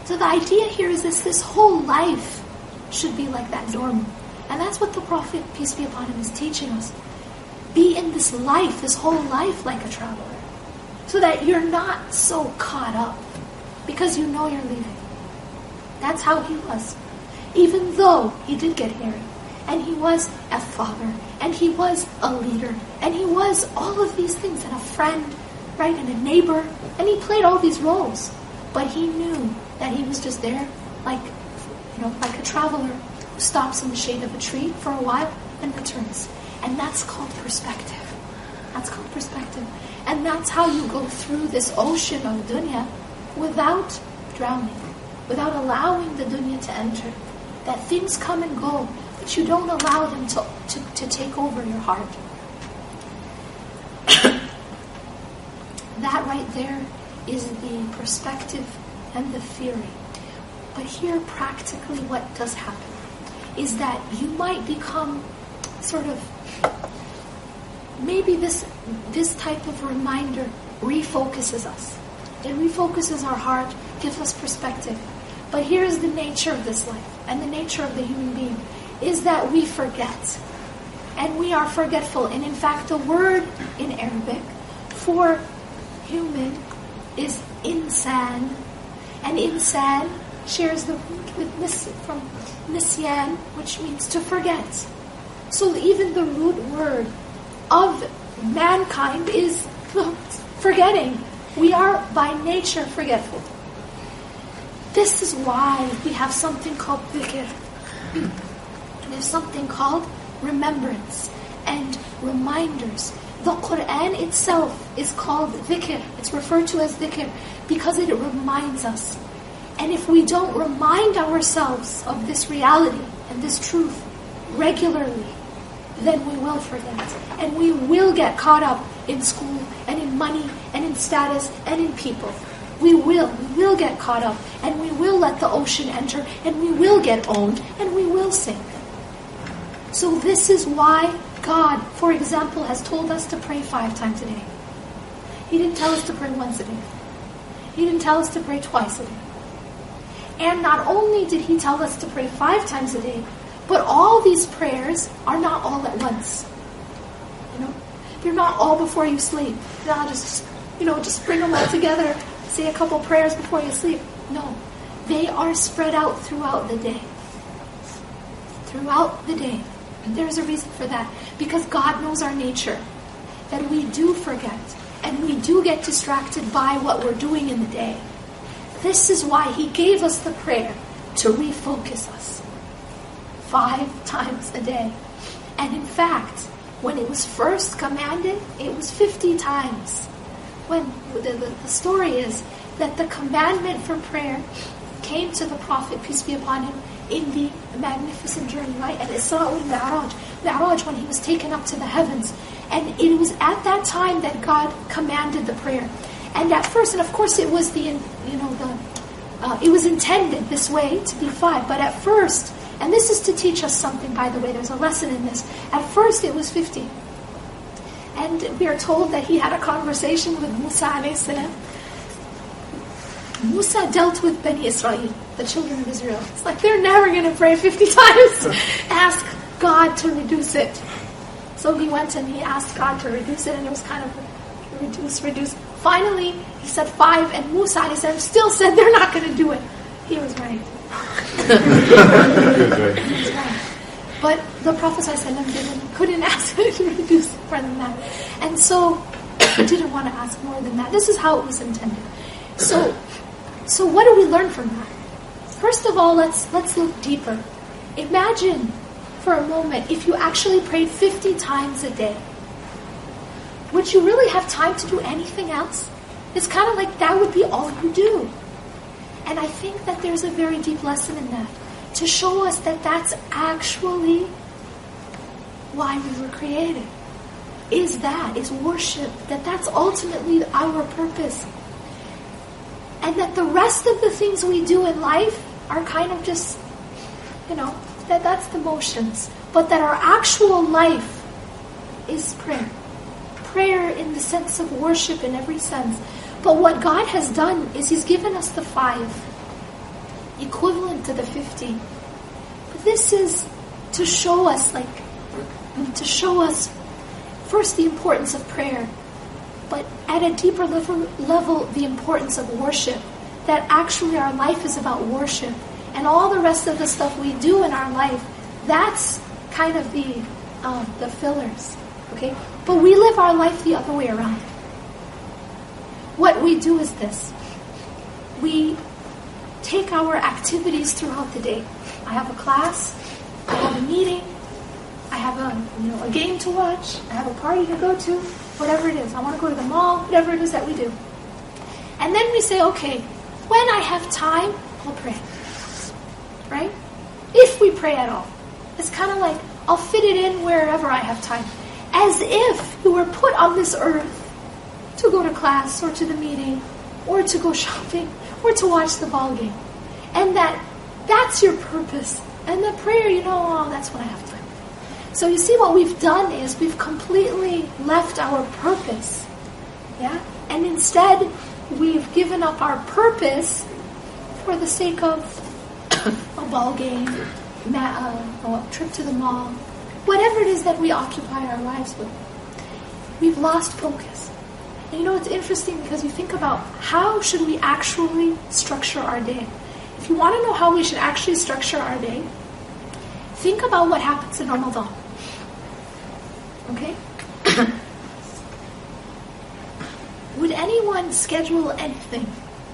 So the idea here is this whole life should be like that dorm room. And that's what the Prophet, peace be upon him, is teaching us. Be in this life, this whole life, like a traveler. So that you're not so caught up because you know you're leaving. That's how he was. Even though he did get married, and he was a father, and he was a leader, and he was all of these things, and a friend, right, and a neighbor, and he played all these roles. But he knew that he was just there, like a traveler who stops in the shade of a tree for a while and returns. And that's called perspective. That's called perspective. And that's how you go through this ocean of dunya without drowning, without allowing the dunya to enter. That things come and go, but you don't allow them to take over your heart. That right there is the perspective and the theory. But here, practically, what does happen is that you might become sort of, maybe this type of reminder refocuses us. It refocuses our heart, gives us perspective. But here's the nature of this life, and the nature of the human being, is that we forget. And we are forgetful. And in fact, the word in Arabic for human is insan. And insan shares the root with from nisyan, which means to forget. So even the root word of mankind is forgetting. We are by nature forgetful. This is why we have something called dhikr. There's something called remembrance and reminders. The Quran itself is called dhikr. It's referred to as dhikr because it reminds us. And if we don't remind ourselves of this reality and this truth regularly, then we will forget. And we will get caught up in school and in money and in status and in people. We will get caught up, and we will let the ocean enter, and we will get owned, and we will sink. So this is why God, for example, has told us to pray 5 times a day. He didn't tell us to pray once a day. He didn't tell us to pray twice a day. And not only did He tell us to pray 5 times a day, but all these prayers are not all at once. They're not all before you sleep. Not just bring them all together, say a couple prayers before you sleep. No, they are spread out throughout the day. Throughout the day. And there's a reason for that. Because God knows our nature. That we do forget. And we do get distracted by what we're doing in the day. This is why He gave us the prayer to refocus us. 5 times a day. And in fact, when it was first commanded, it was 50 times. When the story is that the commandment for prayer came to the Prophet, peace be upon him, in the magnificent journey, right? And Isra wal Mi'raj, when he was taken up to the heavens. And it was at that time that God commanded the prayer. And at first, and of course it was it was intended this way to be 5. But at first, and this is to teach us something, by the way, there's a lesson in this. At first it was 50. And we are told that he had a conversation with Musa alayhi salam. Musa dealt with Bani Israel, the children of Israel. It's like they're never going to pray 50 times. Ask God to reduce it. So he went and he asked God to reduce it, and it was kind of reduce. Finally, he said 5, and Musa alayhi salam still said they're not going to do it. He was right. But the Prophet ﷺ couldn't ask him to reduce more than that, and so he didn't want to ask more than that. This is how it was intended. So what do we learn from that? First of all, let's look deeper. Imagine for a moment if you actually prayed 50 times a day. Would you really have time to do anything else? It's kind of like that would be all you do. And I think that there's a very deep lesson in that, to show us that that's actually why we were created. Is worship. That's ultimately our purpose. And that the rest of the things we do in life are kind of just, that's the motions. But that our actual life is prayer. Prayer in the sense of worship in every sense. But what God has done is He's given us the 5, equivalent to the 50. But this is to show us first the importance of prayer, but at a deeper level the importance of worship. That actually our life is about worship, and all the rest of the stuff we do in our life, that's kind of the fillers. Okay, but we live our life the other way around. What we do is this. We take our activities throughout the day. I have a class, I have a meeting, I have a game to watch, I have a party to go to, whatever it is. I want to go to the mall, whatever it is that we do. And then we say, okay, when I have time, I'll pray. Right? If we pray at all. It's kind of like, I'll fit it in wherever I have time. As if we were put on this earth to go to class, or to the meeting, or to go shopping, or to watch the ball game. And that's your purpose. And the prayer, that's when I have time. So you see, what we've done is we've completely left our purpose. Yeah? And instead, we've given up our purpose for the sake of a ball game, a trip to the mall, whatever it is that we occupy our lives with. We've lost focus. And it's interesting because you think about how should we actually structure our day. If you want to know how we should actually structure our day, think about what happens in Ramadan. Okay? Would anyone schedule anything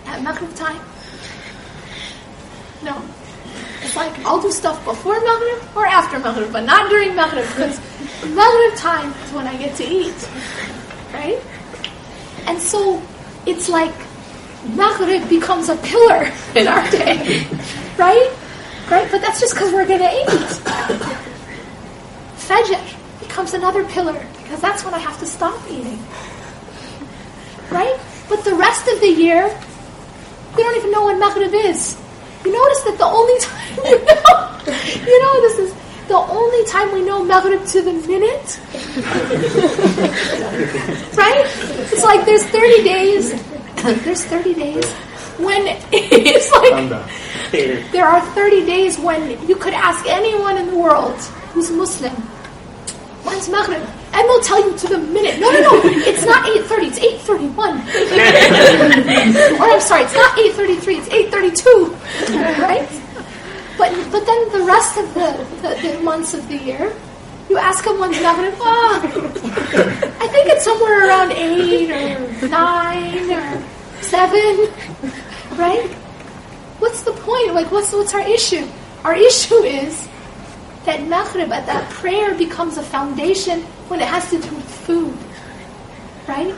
at Maghrib time? No. It's like, I'll do stuff before Maghrib or after Maghrib, but not during Maghrib, because Maghrib time is when I get to eat. Right? And so, it's like Maghrib becomes a pillar in our day. Right? But that's just because we're going to eat. Fajr becomes another pillar, because that's when I have to stop eating. Right? But the rest of the year, we don't even know when Maghrib is. You notice that the only time this is the only time we know Maghrib to the minute, right? It's like there's 30 days. There's 30 days when it's like there are 30 days when you could ask anyone in the world who's Muslim, when's Maghrib? And they'll tell you to the minute. No, it's not 8:30, it's 8:31. Or I'm sorry, it's not 8:33, it's 8:32. Right? But then the rest of the months of the year, you ask them when's Maghrib, I think it's somewhere around 8 or 9 or 7. Right? What's the point? Like, what's our issue? Our issue is that Maghrib, that prayer becomes a foundation when it has to do with food. Right?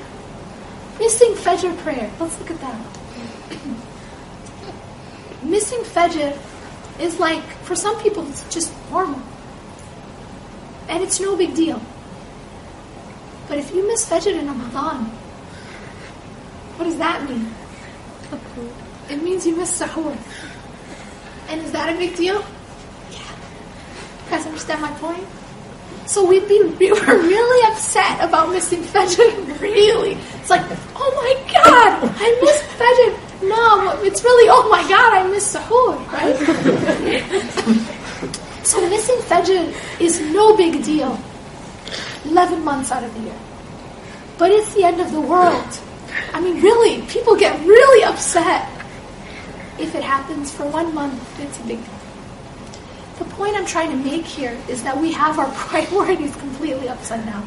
Missing Fajr prayer. Let's look at that. Missing Fajr is like, for some people, it's just normal. And it's no big deal. But if you miss Fajr in Ramadan, what does that mean? It means you miss Sahur. And is that a big deal? Yeah. You guys understand my point? So we were really upset about missing Fajr. Really. It's like, oh my God, I missed Fajr. No, it's really, oh my God, I missed Sahur, right? So missing Fajr is no big deal 11 months out of the year. But it's the end of the world. I mean, really, people get really upset. If it happens for 1 month, it's a big deal. The point I'm trying to make here is that we have our priorities completely upside down.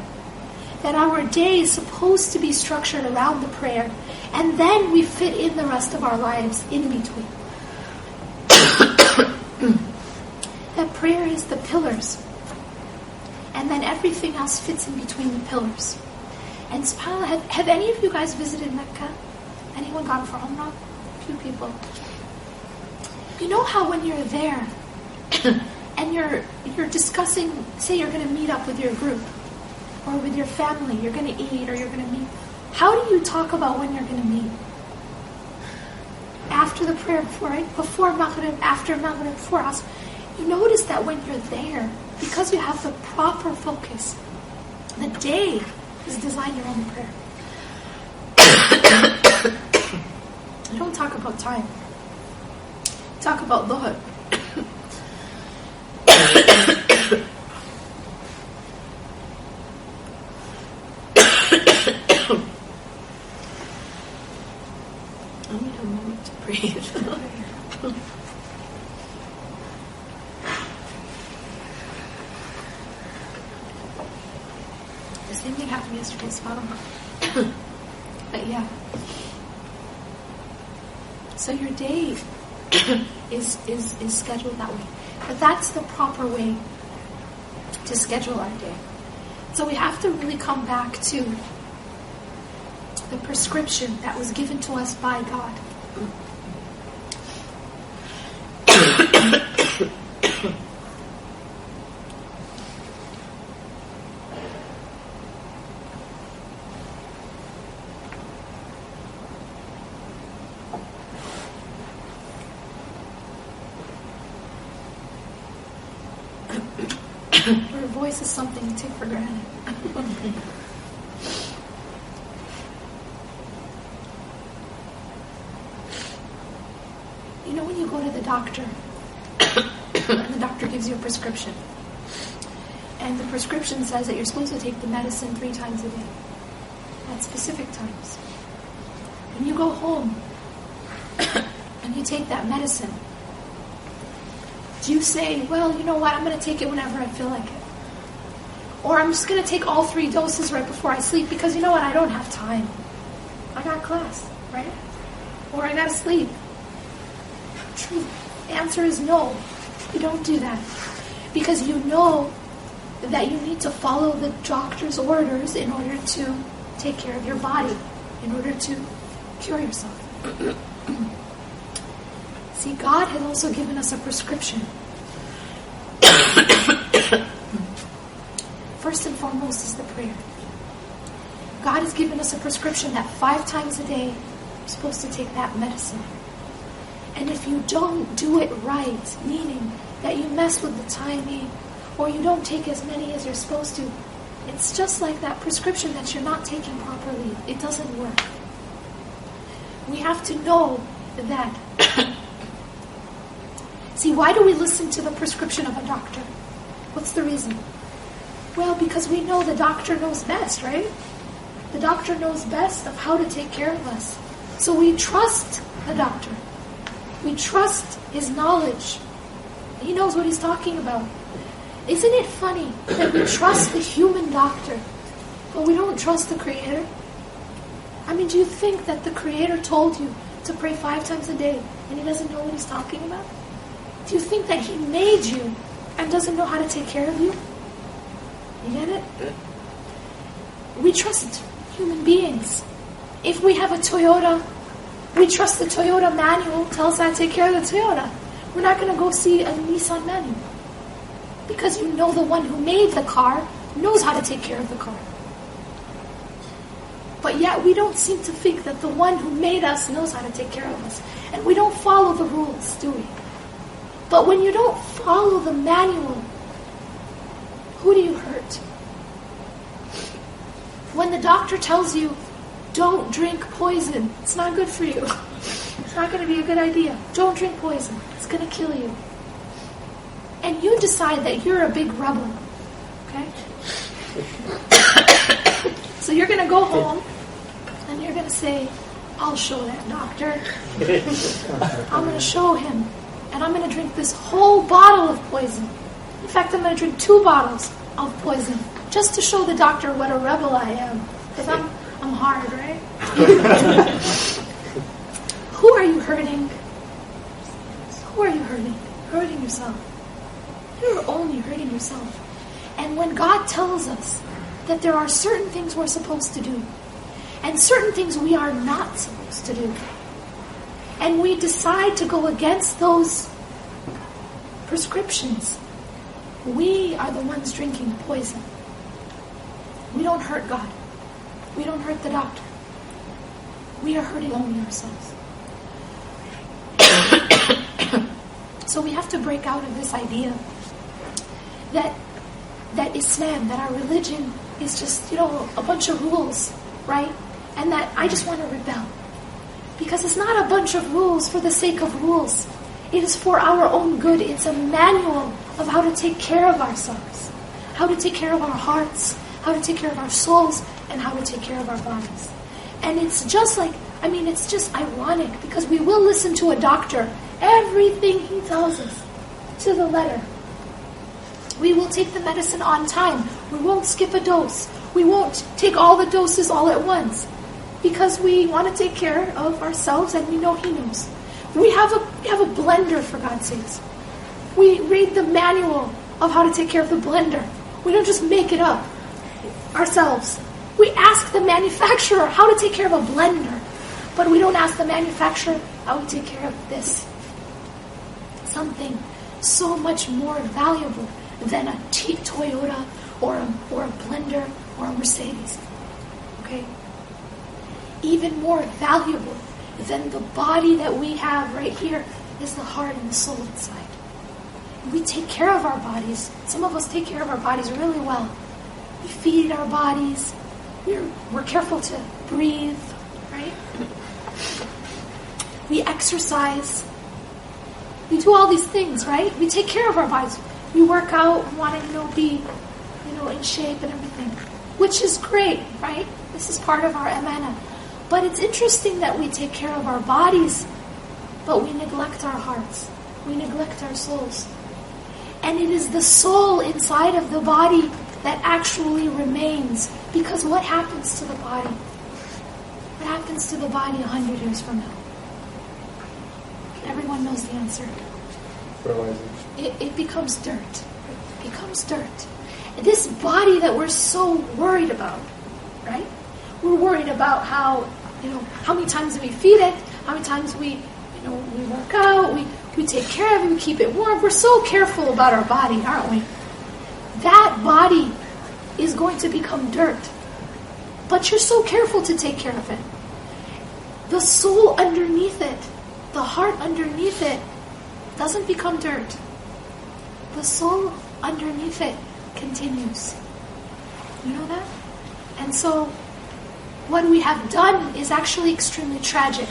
That our day is supposed to be structured around the prayer, and then we fit in the rest of our lives in between. That prayer is the pillars, and then everything else fits in between the pillars. And subhanAllah, have any of you guys visited Mecca? Anyone gone for Umrah? A few people. You know how when you're there, and you're discussing, say you're going to meet up with your group, or with your family, you're going to eat, or you're going to meet. How do you talk about when you're going to meet? After the prayer, before Maghrib, after Maghrib, before Asr. You notice that when you're there, because you have the proper focus, the day is designed around the prayer. You don't talk about time. Talk about Dhuhr. I need a moment to breathe. The same thing happened yesterday, subhanAllah. But yeah. So your day is scheduled that way. But that's the proper way to schedule our day. So we have to really come back to the prescription that was given to us by God. Your voice is something to take for granted. You know when you go to the doctor, and the doctor gives you a prescription, and the prescription says that you're supposed to take the medicine 3 times a day, at specific times. And you go home, and you take that medicine. Do you say, well, you know what, I'm going to take it whenever I feel like it? Or I'm just going to take all 3 doses right before I sleep because, you know what, I don't have time. I got class, right? Or I got to sleep. True. The answer is no. You don't do that. Because you know that you need to follow the doctor's orders in order to take care of your body, in order to cure yourself. See, God has also given us a prescription. First and foremost is the prayer. God has given us a prescription that 5 times a day you're supposed to take that medicine. And if you don't do it right, meaning that you mess with the timing, or you don't take as many as you're supposed to, it's just like that prescription that you're not taking properly. It doesn't work. We have to know that. See, why do we listen to the prescription of a doctor? What's the reason? Well, because we know the doctor knows best, right? The doctor knows best of how to take care of us. So we trust the doctor. We trust his knowledge. He knows what he's talking about. Isn't it funny that we trust the human doctor, but we don't trust the Creator? I mean, do you think that the Creator told you to pray 5 times a day and He doesn't know what He's talking about? Do you think that He made you and doesn't know how to take care of you? You get it? We trust human beings. If we have a Toyota, we trust the Toyota manual tells us how to take care of the Toyota. We're not going to go see a Nissan manual. Because you know the one who made the car knows how to take care of the car. But yet we don't seem to think that the one who made us knows how to take care of us. And we don't follow the rules, do we? But when you don't follow the manual, who do you hurt? When the doctor tells you, don't drink poison, it's not good for you. It's not going to be a good idea. Don't drink poison. It's going to kill you. And you decide that you're a big rebel. Okay? So you're going to go home and you're going to say, I'll show that doctor. I'm going to show him. And I'm going to drink this whole bottle of poison. In fact, I'm going to drink 2 bottles of poison just to show the doctor what a rebel I am. Because I'm hard, right? Who are you hurting? Who are you hurting? Hurting yourself. You're only hurting yourself. And when God tells us that there are certain things we're supposed to do and certain things we are not supposed to do, and we decide to go against those prescriptions, we are the ones drinking poison. We don't hurt God. We don't hurt the doctor. We are hurting only ourselves. So we have to break out of this idea that Islam, that our religion is just, a bunch of rules, right? And that I just want to rebel. Because it's not a bunch of rules for the sake of rules. It is for our own good. It's a manual of how to take care of ourselves, how to take care of our hearts, how to take care of our souls, and how to take care of our bodies. And it's just it's just ironic because we will listen to a doctor, everything he tells us, to the letter. We will take the medicine on time. We won't skip a dose. We won't take all the doses all at once. Because we want to take care of ourselves and we know He knows. We have a blender, for God's sakes. We read the manual of how to take care of the blender. We don't just make it up ourselves. We ask the manufacturer how to take care of a blender. But we don't ask the manufacturer how to take care of this. Something so much more valuable than a Toyota or a blender or a Mercedes. Okay? Even more valuable than the body that we have right here is the heart and the soul inside. We take care of our bodies. Some of us take care of our bodies really well. We feed our bodies. We're careful to breathe, right? We exercise. We do all these things, right? We take care of our bodies. We work out. We want to, be, in shape and everything, which is great, right? This is part of our amana. But it's interesting that we take care of our bodies, but we neglect our hearts. We neglect our souls. And it is the soul inside of the body that actually remains. Because what happens to the body? What happens to the body 100 years from now? Everyone knows the answer. It becomes dirt. It becomes dirt. This body that we're so worried about, right? We're worried about how many times we feed it, how many times we work out, we take care of it, we keep it warm. We're so careful about our body, aren't we? That body is going to become dirt. But you're so careful to take care of it. The soul underneath it, the heart underneath it, doesn't become dirt. The soul underneath it continues. You know that? And so, what we have done is actually extremely tragic.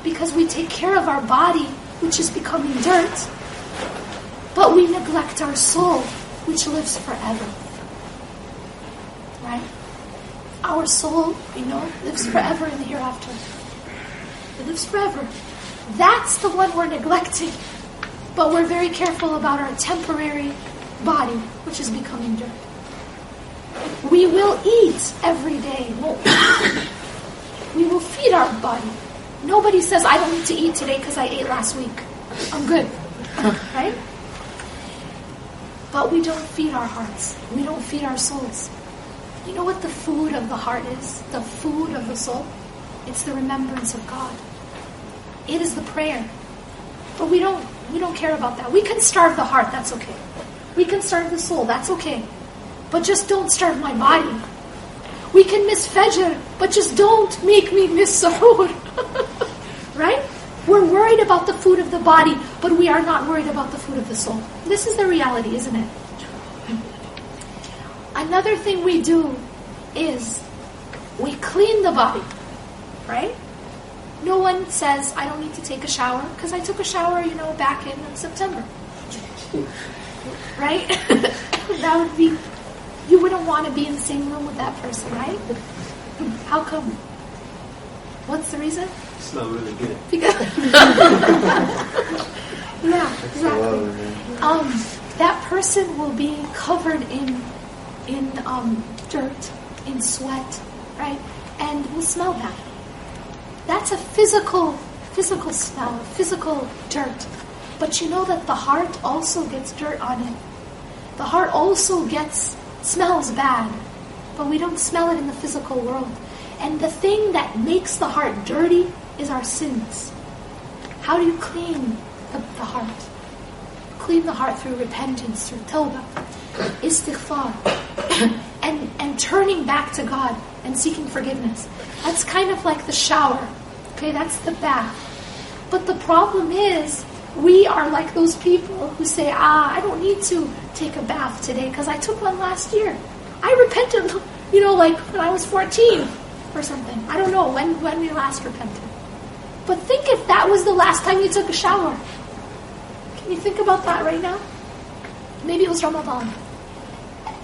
Because we take care of our body, which is becoming dirt, but we neglect our soul, which lives forever. Right? Our soul, lives forever in the hereafter. It lives forever. That's the one we're neglecting. But we're very careful about our temporary body, which is becoming dirt. We will eat every day, won't we? We will feed our body. Nobody says, I don't need to eat today because I ate last week. I'm good. Right? But we don't feed our hearts. We don't feed our souls. You know what the food of the heart is? The food of the soul? It's the remembrance of God. It is the prayer. But we don't care about that. We can starve the heart, that's okay. We can starve the soul, that's okay. But just don't starve my body. We can miss Fajr, but just don't make me miss Suhoor. Right? We're worried about the food of the body, but we are not worried about the food of the soul. This is the reality, isn't it? Another thing we do is we clean the body. Right? No one says, I don't need to take a shower, because I took a shower, back in September. Right? That would be, you wouldn't want to be in the same room with that person, right? How come? What's the reason? It's not really good. Because yeah, exactly. That person will be covered in dirt, in sweat, right? And will smell bad. That's a physical smell, physical dirt. But you know that the heart also gets dirt on it. The heart also smells bad, but we don't smell it in the physical world. And the thing that makes the heart dirty is our sins. How do you clean the heart? Clean the heart through repentance, through tawbah, istighfar, and turning back to God and seeking forgiveness. That's kind of like the shower. Okay, that's the bath. But the problem is, we are like those people who say, I don't need to take a bath today because I took one last year. I repented, like when I was 14 or something. I don't know when we last repented. But think if that was the last time you took a shower. Can you think about that right now? Maybe it was Ramadan.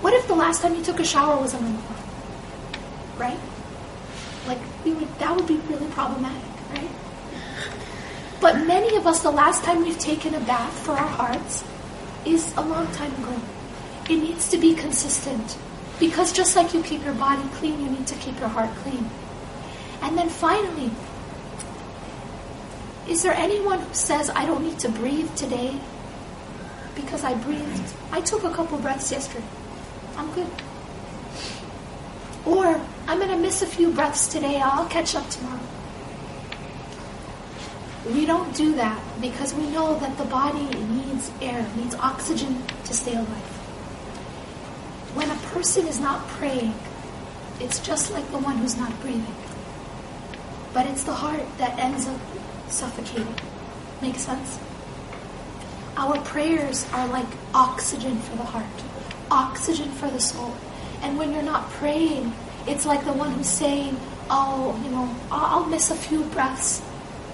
What if the last time you took a shower was in Ramadan? Right? That would be really problematic, right? But many of us, the last time we've taken a bath for our hearts is a long time ago. It needs to be consistent. Because just like you keep your body clean, you need to keep your heart clean. And then finally, is there anyone who says, I don't need to breathe today because I breathed? I took a couple breaths yesterday. I'm good. Or, I'm going to miss a few breaths today, I'll catch up tomorrow. We don't do that because we know that the body needs air, needs oxygen to stay alive. When a person is not praying, it's just like the one who's not breathing. But it's the heart that ends up suffocating. Make sense? Our prayers are like oxygen for the heart, oxygen for the soul. And when you're not praying, it's like the one who's saying, I'll miss a few breaths.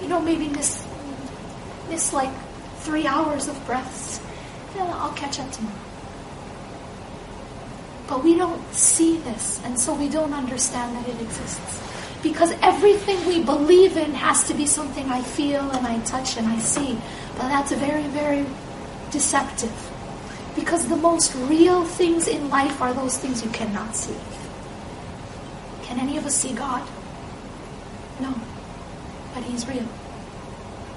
Maybe miss like 3 hours of breaths. I'll catch up tomorrow. But we don't see this, and so we don't understand that it exists. Because everything we believe in has to be something I feel and I touch and I see. But that's very, very deceptive. Because the most real things in life are those things you cannot see. Can any of us see God? No. But He's real.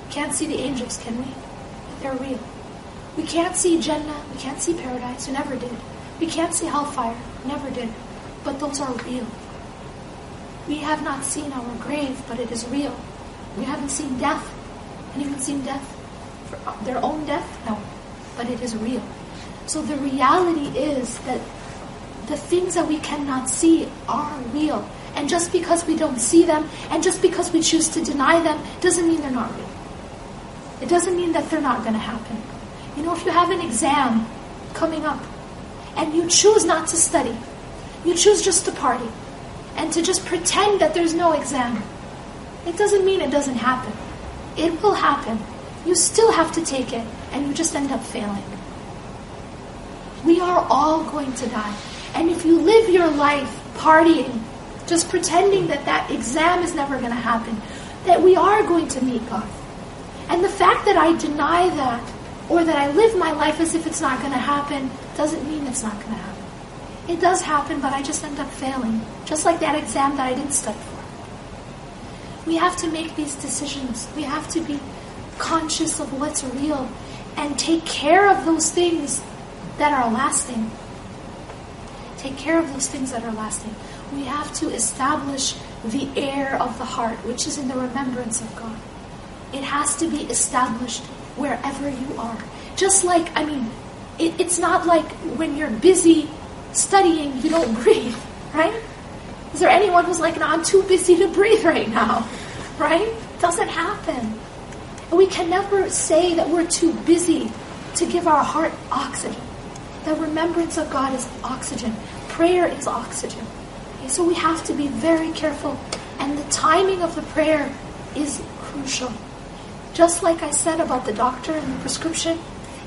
We can't see the angels, can we? But they're real. We can't see Jannah, we can't see paradise, we never did. We can't see hellfire, never did. But those are real. We have not seen our grave, but it is real. We haven't seen death. Anyone seen death? Their own death? No. But it is real. So the reality is that the things that we cannot see are real. And just because we don't see them, and just because we choose to deny them, doesn't mean they're not real. It doesn't mean that they're not going to happen. If you have an exam, coming up, and you choose not to study, you choose just to party, and to just pretend that there's no exam, it doesn't mean it doesn't happen. It will happen. You still have to take it, and you just end up failing. We are all going to die. And if you live your life partying, just pretending that that exam is never going to happen, that we are going to meet God. And the fact that I deny that, or that I live my life as if it's not going to happen, doesn't mean it's not going to happen. It does happen, but I just end up failing. Just like that exam that I didn't study for. We have to make these decisions. We have to be conscious of what's real and take care of those things that are lasting. Take care of those things that are lasting. We have to establish the air of the heart, which is in the remembrance of God. It has to be established wherever you are. Just like, it's not like when you're busy studying, you don't breathe, right? Is there anyone who's like, no, I'm too busy to breathe right now, right? It doesn't happen. And we can never say that we're too busy to give our heart oxygen. The remembrance of God is oxygen. Prayer is oxygen. Okay, so we have to be very careful. And the timing of the prayer is crucial. Just like I said about the doctor and the prescription,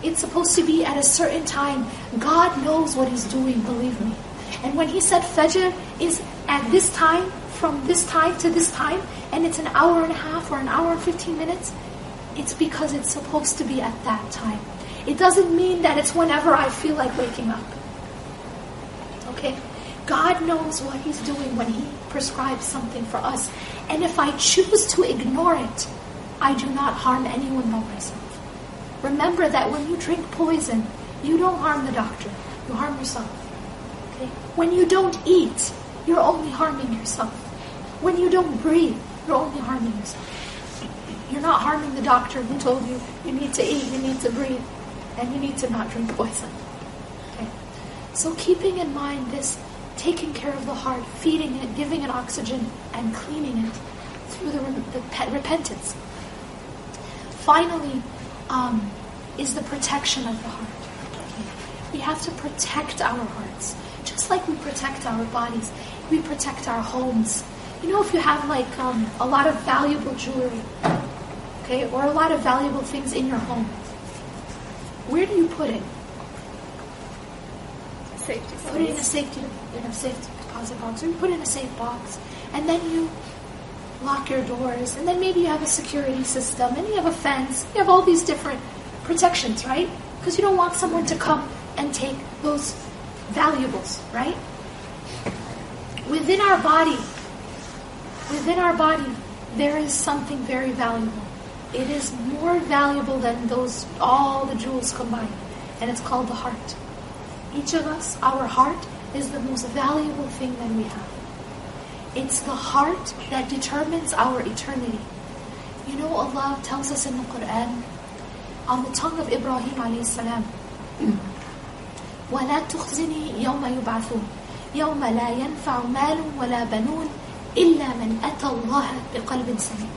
it's supposed to be at a certain time. God knows what He's doing, believe me. And when He said Fajr is at this time, from this time to this time, and it's an hour and a half or an hour and 15 minutes, it's because it's supposed to be at that time. It doesn't mean that it's whenever I feel like waking up. Okay? God knows what He's doing when He prescribes something for us. And if I choose to ignore it, I do not harm anyone but myself. Remember that when you drink poison, you don't harm the doctor. You harm yourself. Okay? When you don't eat, you're only harming yourself. When you don't breathe, you're only harming yourself. You're not harming the doctor who told you you need to eat, you need to breathe, and you need to not drink poison. Okay? So keeping in mind this, taking care of the heart, feeding it, giving it oxygen, and cleaning it through the repentance. Finally, is the protection of the heart. Okay? We have to protect our hearts. Just like we protect our bodies, we protect our homes. You know, if you have like a lot of valuable jewelry, okay, or a lot of valuable things in your home, where do you put it? Safety. Put it in a safety deposit box, or you put it in a safe box, and then you lock your doors, and then maybe you have a security system, and you have a fence, you have all these different protections, right? Because you don't want someone to come and take those valuables, right? Within our body, there is something very valuable. It is more valuable than all the jewels combined, and it's called the heart. Each of us, our heart is the most valuable thing that we have. It's the heart that determines our eternity. You know, Allah tells us in the Quran, on the tongue of Ibrahim alayhi salam, وَلَا تُخْزِنِي يَوْمَ يُبْعَثُونَ يَوْمَ لَا يَنْفَعُ مَالٌ وَلَا بَنُونَ إِلَّا مَنْ أَتَى اللَّهَ بِقَلْبٍ سَلِيمٍ.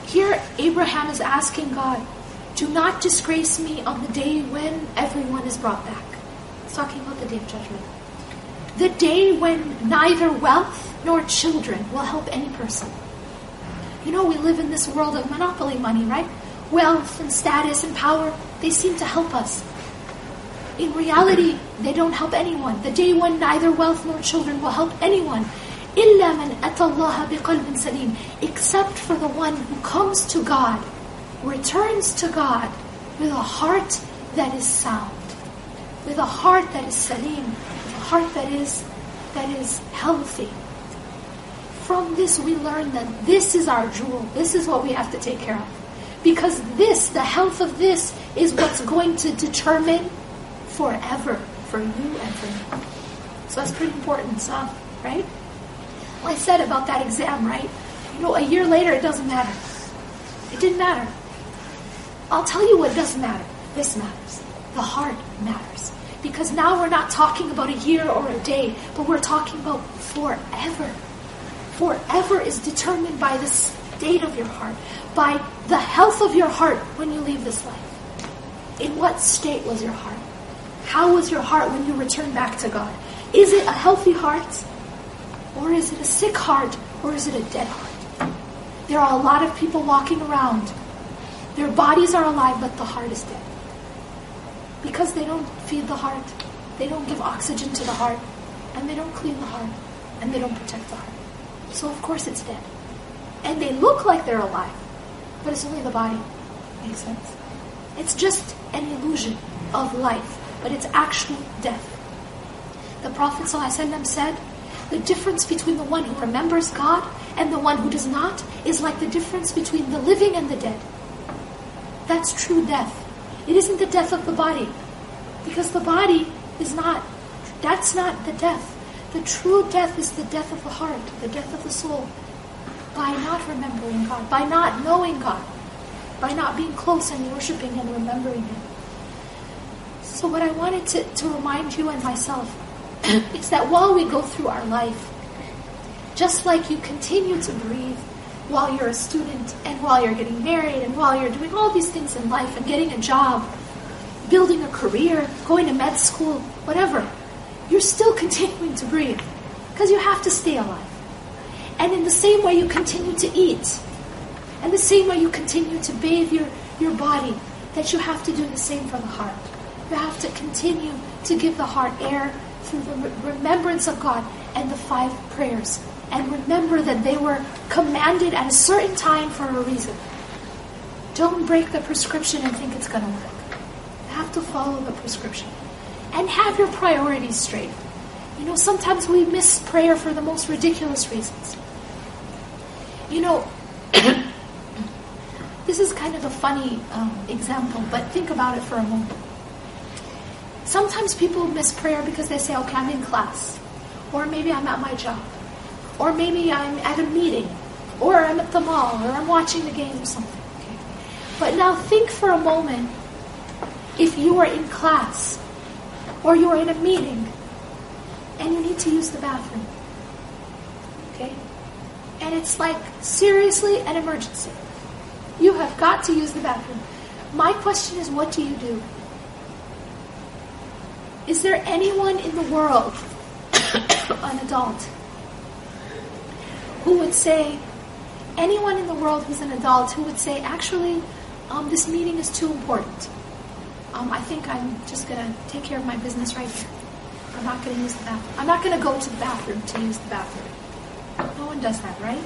Here, Abraham is asking God, do not disgrace me on the day when everyone is brought back. It's talking about the Day of Judgment. The day when neither wealth nor children will help any person. You know, we live in this world of monopoly money, right? Wealth and status and power, they seem to help us. In reality, they don't help anyone. The day when neither wealth nor children will help anyone. إِلَّا مَنْ أَتَى اللَّهَ بِقَلْبٍ سَلِيمٍ. Except for the one who comes to God, returns to God with a heart that is sound, with a heart that is salim, with a heart that is healthy. From this we learn that this is our jewel. This is what we have to take care of. Because this, the health of this, is what's going to determine forever for you and for me. So that's pretty important stuff, right? Well, I said about that exam, right? You know, a year later it doesn't matter. It didn't matter. I'll tell you what does matter. This matters. The heart matters. Because now we're not talking about a year or a day, but we're talking about forever. Forever is determined by the state of your heart, by the health of your heart when you leave this life. In what state was your heart? How was your heart when you returned back to God? Is it a healthy heart? Or is it a sick heart? Or is it a dead heart? There are a lot of people walking around. Their bodies are alive, but the heart is dead. Because they don't feed the heart. They don't give oxygen to the heart. And they don't clean the heart. And they don't protect the heart. So of course it's dead. And they look like they're alive. But it's only the body. Makes sense? It's just an illusion of life. But it's actual death. The Prophet ﷺ said, the difference between the one who remembers God and the one who does not is like the difference between the living and the dead. That's true death. It isn't the death of the body. Because the body is not, that's not the death. The true death is the death of the heart, the death of the soul. By not remembering God, by not knowing God, by not being close and worshiping and remembering Him. So what I wanted to remind you and myself is that while we go through our life, just like you continue to breathe while you're a student and while you're getting married and while you're doing all these things in life and getting a job, building a career, going to med school, whatever, you're still continuing to breathe because you have to stay alive. And in the same way you continue to eat, and the same way you continue to bathe your body, that you have to do the same for the heart. You have to continue to give the heart air through the remembrance of God and the 5 prayers. And remember that they were commanded at a certain time for a reason. Don't break the prescription and think it's going to work. You have to follow the prescription. And have your priorities straight. You know, sometimes we miss prayer for the most ridiculous reasons. You know, this is kind of a funny example, but think about it for a moment. Sometimes people miss prayer because they say, okay, I'm in class. Or maybe I'm at my job. Or maybe I'm at a meeting. Or I'm at the mall. Or I'm watching the game or something. Okay. But now think for a moment, if you are in class, or you are in a meeting, and you need to use the bathroom. Okay? And it's like, seriously, an emergency. You have got to use the bathroom. My question is, what do you do? Is there anyone in the world, an adult, who would say, anyone in the world who's an adult who would say, actually, this meeting is too important. I think I'm just going to take care of my business right here. I'm not going to use the bathroom. I'm not going to go to the bathroom to use the bathroom. No one does that, right?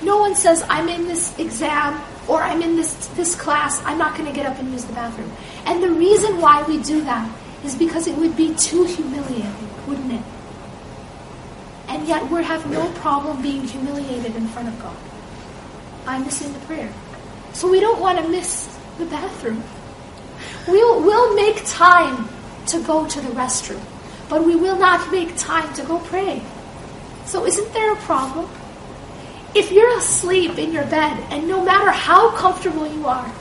No one says, I'm in this exam or I'm in this class. I'm not going to get up and use the bathroom. And the reason why we do that is because it would be too humiliating, wouldn't it? And yet we have no problem being humiliated in front of God by missing the prayer. So we don't want to miss the bathroom. We'll make time to go to the restroom, but we will not make time to go pray. So isn't there a problem? If you're asleep in your bed, and no matter how comfortable you are,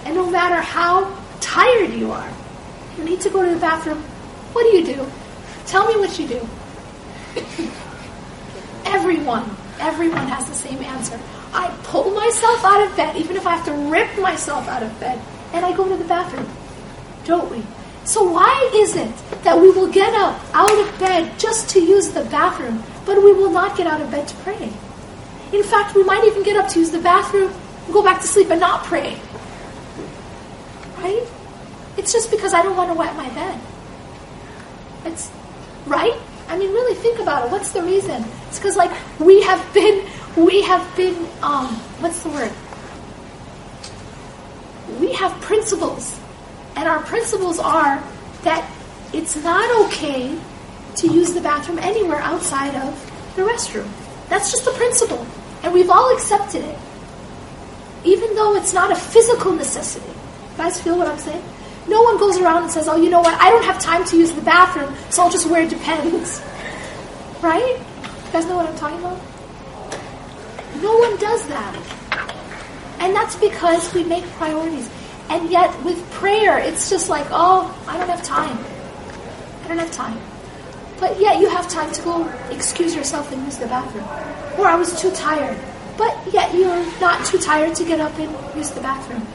and no matter how tired you are, you need to go to the bathroom, what do? Tell me what you do. Everyone has the same answer. I pull myself out of bed, even if I have to rip myself out of bed, and I go to the bathroom. Don't we? So why is it that we will get up out of bed just to use the bathroom, but we will not get out of bed to pray? In fact, we might even get up to use the bathroom and go back to sleep and not pray. Right? It's just because I don't want to wet my bed. It's right? I mean, really think about it. What's the reason? It's because we have been, what's the word? We have principles. And our principles are that it's not okay to use the bathroom anywhere outside of the restroom. That's just a principle. And we've all accepted it. Even though it's not a physical necessity. You guys feel what I'm saying? No one goes around and says, oh, you know what, I don't have time to use the bathroom, so I'll just wear Depends. Right? You guys know what I'm talking about? No one does that. And that's because we make priorities. And yet with prayer, it's just like, oh, I don't have time. I don't have time. But yet you have time to go excuse yourself and use the bathroom. Or I was too tired. But yet you're not too tired to get up and use the bathroom.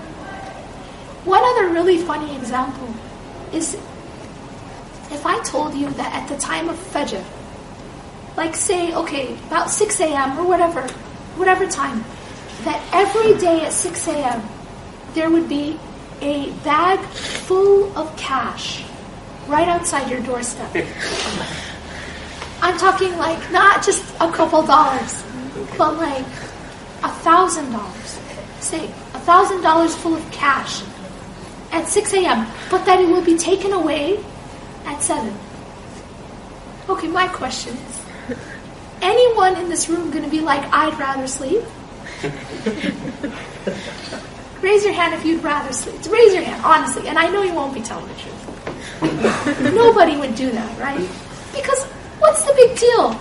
One other really funny example is If I told you that at the time of Fajr, like say, okay, about 6 a.m. or whatever time, that every day at 6 a.m. there would be a bag full of cash right outside your doorstep. I'm talking like not just a couple dollars, but like $1,000. Say $1,000 full of cash at 6 a.m., but that it will be taken away at 7. Okay, my question is, anyone in this room going to be like, I'd rather sleep? Raise your hand if you'd rather sleep. Raise your hand, honestly. And I know you won't be telling the truth. Nobody would do that, right? Because what's the big deal?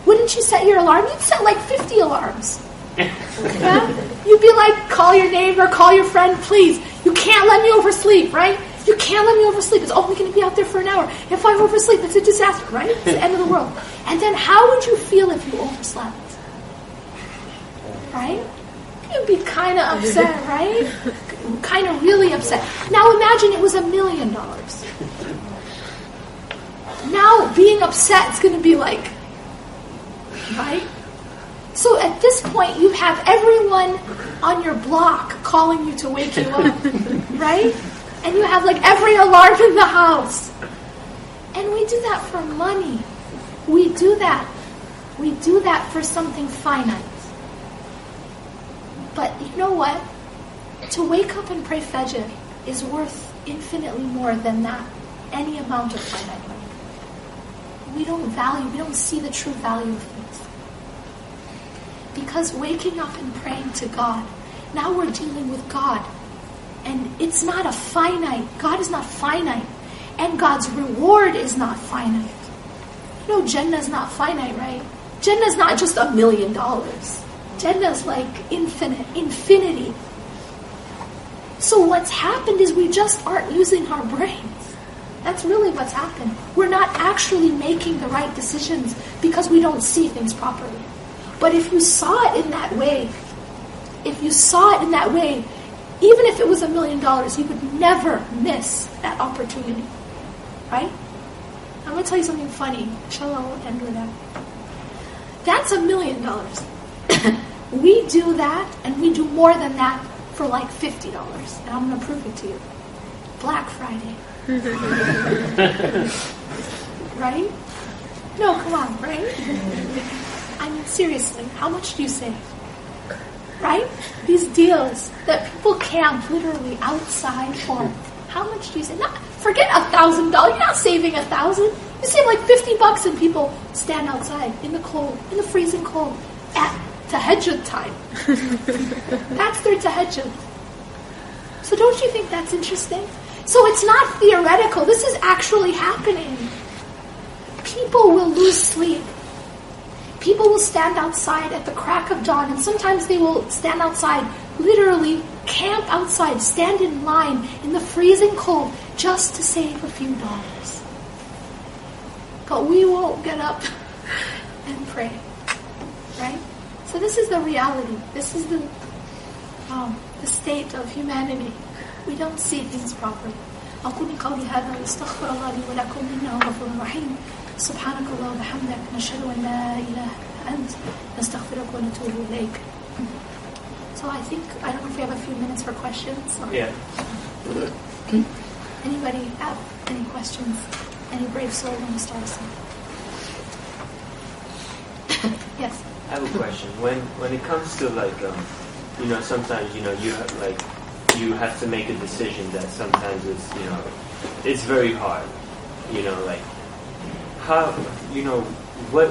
Wouldn't you set your alarm? You'd set like 50 alarms. Yeah? You'd be like, call your neighbor, call your friend, please. You can't let me oversleep, right? You can't let me oversleep. It's only going to be out there for an hour. If I oversleep, it's a disaster, right? It's the end of the world. And then how would you feel if you overslept? Right? You'd be kind of upset, right? Kind of really upset. Now imagine it was $1 million. Now being upset is going to be like, right? So at this point, you have everyone on your block calling you to wake you up, right? And you have like every alarm in the house. And we do that for money. We do that. We do that for something finite. But you know what? To wake up and pray Fajr is worth infinitely more than that, any amount of finite money. We don't see the true value of things. Because waking up and praying to God, now we're dealing with God. And it's not a finite. God is not finite. And God's reward is not finite. You know, Jannah is not finite, right? Jannah is not just $1 million. Jannah is like infinity. So what's happened is we just aren't using our brains. That's really what's happened. We're not actually making the right decisions because we don't see things properly. But if you saw it in that way, even if it was $1 million, you would never miss that opportunity. Right? I'm going to tell you something funny. Inshallah, we'll end with that. That's $1 million. We do that, and we do more than that for like $50. And I'm going to prove it to you. Black Friday. Right? No, come on, right? I mean, seriously, how much do you save? Right? These deals that people camp literally outside for. How much do you save? Forget $1,000. You're not saving $1,000. You save like $50 and people stand outside in the cold, in the freezing cold, at tahajjud time. That's their tahajjud. So don't you think that's interesting? So it's not theoretical. This is actually happening. People will lose sleep. People will stand outside at the crack of dawn, and sometimes they will stand outside, literally camp outside, stand in line in the freezing cold just to save a few dollars. But we won't get up and pray. Right? So this is the reality. This is the state of humanity. We don't see things properly. أقول قولي هذا واستغفر الله لي ولكم إنه غفور رحيم. سبحانك اللهم وبحمدك نشهد أن لا إله إلا أنت نستغفرك ونتوب إليك. So I don't know if we have a few minutes for questions. Yeah. Anybody have any questions? Any brave soul want to start us off? Yes. I have a question. When it comes to like, sometimes you have to make a decision that sometimes it's very hard. How what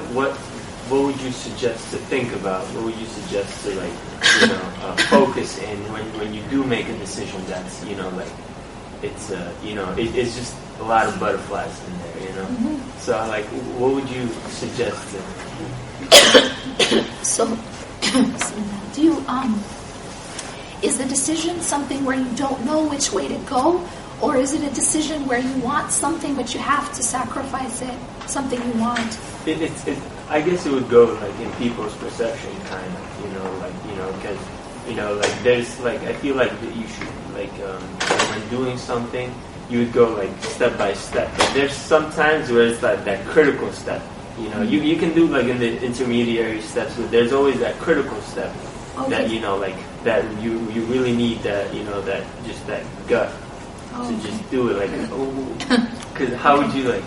would you suggest to think about? What would you suggest to focus in when you do make a decision that's it's just a lot of butterflies in there, Mm-hmm. So what would you suggest to? So, do you is the decision something where you don't know which way to go, or is it a decision where you want something but you have to sacrifice it, something you want? I guess it would go in people's perception, kind of, because there's I feel like that you should when doing something, you would go like step by step. But there's some times where it's like that critical step. You know, you can do like in the intermediary steps, but there's always that critical step that like that you really need that that just that gut to just do it. Like, because how would you like?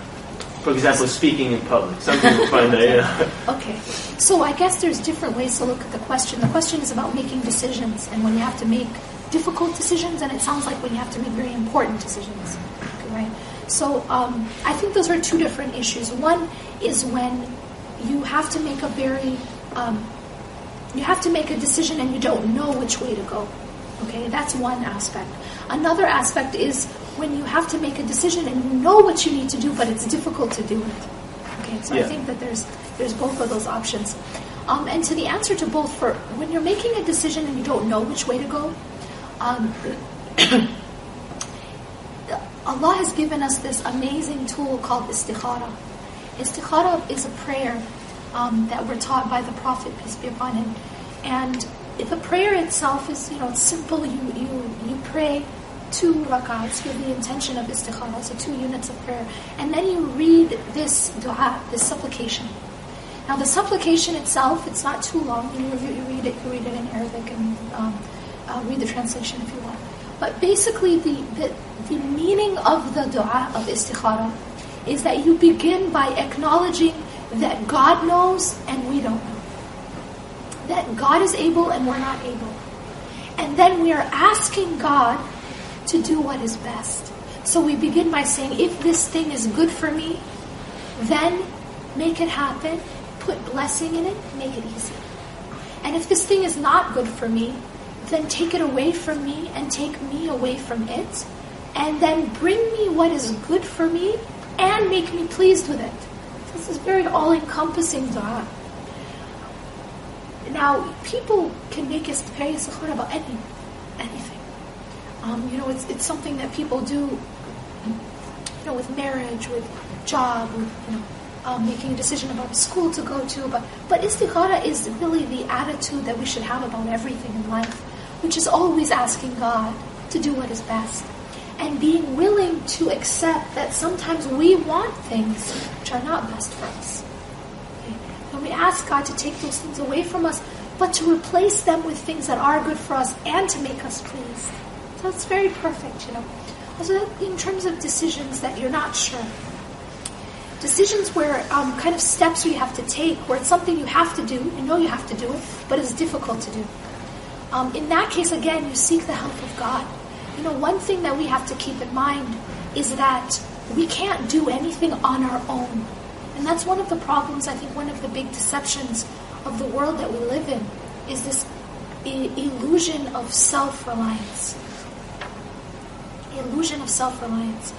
For example, speaking in public. Some people find that, Okay. So I guess there's different ways to look at the question. The question is about making decisions, and when you have to make difficult decisions, and it sounds like when you have to make very important decisions. Okay, right? So I think those are two different issues. One is when you have to make a decision and you don't know which way to go. Okay, that's one aspect. Another aspect is when you have to make a decision and you know what you need to do, but it's difficult to do it. Okay, so I think that there's both of those options. And to the answer to both, for when you're making a decision and you don't know which way to go, Allah has given us this amazing tool called istikhara. Istikhara is a prayer that we're taught by the Prophet, peace be upon him. And the prayer itself is, it's simple. You pray 2 rak'ats with the intention of istikhara, so 2 units of prayer. And then you read this dua, this supplication. Now the supplication itself, it's not too long. You read it in Arabic and read the translation if you want. But basically the meaning of the dua of istikhara is that you begin by acknowledging that God knows and we don't know. That God is able and we're not able. And then we are asking God to do what is best. So we begin by saying, if this thing is good for me, then make it happen, put blessing in it, make it easy. And if this thing is not good for me, then take it away from me and take me away from it, and then bring me what is good for me and make me pleased with it. This is very all-encompassing dua. Now, people can make istikhara about anything. It's something that people do, with marriage, with job, with, making a decision about a school to go to. But istikhara is really the attitude that we should have about everything in life, which is always asking God to do what is best. And being willing to accept that sometimes we want things which are not best for us. And we ask God to take those things away from us, but to replace them with things that are good for us and to make us pleased. So it's very perfect, Also, in terms of decisions that you're not sure. Decisions where kind of steps you have to take, where it's something you have to do, you know you have to do it, but it's difficult to do. In that case, again, you seek the help of God. One thing that we have to keep in mind is that we can't do anything on our own. And that's one of the problems, I think one of the big deceptions of the world that we live in, is this illusion of self-reliance. Illusion of self-reliance.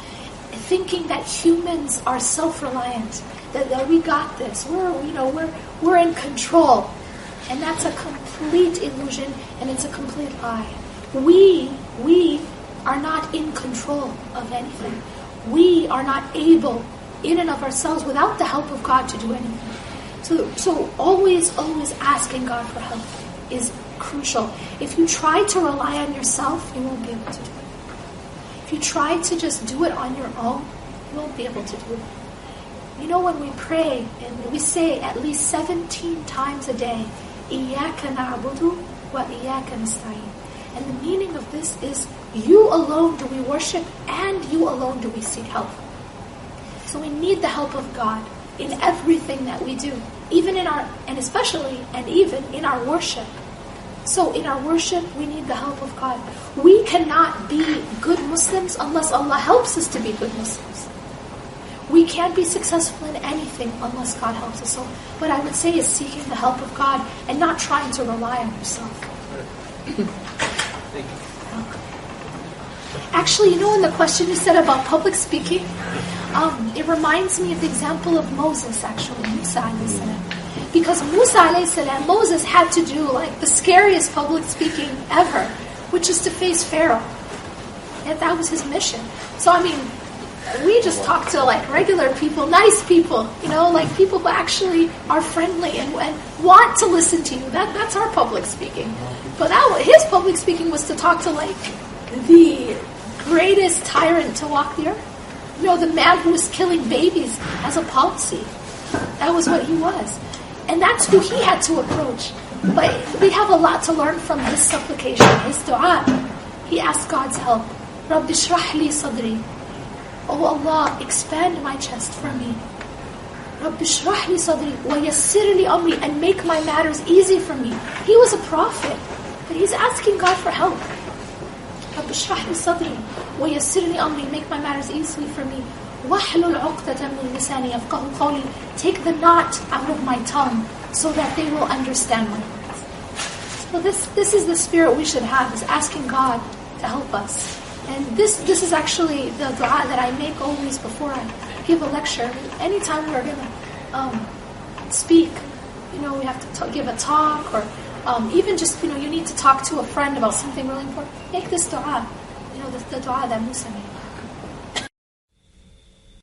Thinking that humans are self-reliant, that we got this, we're in control. And that's a complete illusion, and it's a complete lie. We are not in control of anything. We are not able, in and of ourselves, without the help of God, to do anything. So always asking God for help is crucial. If you try to rely on yourself, you won't be able to do it. If you try to just do it on your own, you won't be able to do it. When we pray, and we say at least 17 times a day, إِيَّاكَ نَعْبُدُ وَإِيَّاكَ نَسْتَعِينُ. And the meaning of this is, you alone do we worship, and you alone do we seek help. So we need the help of God in everything that we do, even in our worship. So in our worship, we need the help of God. We cannot be good Muslims unless Allah helps us to be good Muslims. We can't be successful in anything unless God helps us. So what I would say is seeking the help of God and not trying to rely on yourself. Thank you. Actually, in the question you said about public speaking, it reminds me of the example of Moses, actually, Musa alayhi salam. Because Musa alayhi salam, Moses had to do the scariest public speaking ever, which is to face Pharaoh. And that was his mission. So we just talk to regular people, nice people, people who actually are friendly and want to listen to you. That's our public speaking. But his public speaking was to talk to the greatest tyrant to walk the earth. You know, the man who was killing babies as a policy. That was what he was. And that's who he had to approach. But we have a lot to learn from his supplication, his dua. He asked God's help. Rabbi shrah li sadri. Oh Allah, expand my chest for me. Rabbi shrah li sadri wa yassir li amri, and make my matters easy for me. He was a prophet, but he's asking God for help. Rabbi shrah li sadri wa yassir li amri, make my matters easy for me. Wahlul 'uqdatan min lisani yafqahu qawli, take the knot out of my tongue so that they will understand my words. So this is the spirit we should have, is asking God to help us. And this is actually the dua that I make always before I give a lecture. Anytime we're going to speak, you know, we have to give a talk, or even just, you know, you need to talk to a friend about something really important, make this dua, you know, the dua that Musa made.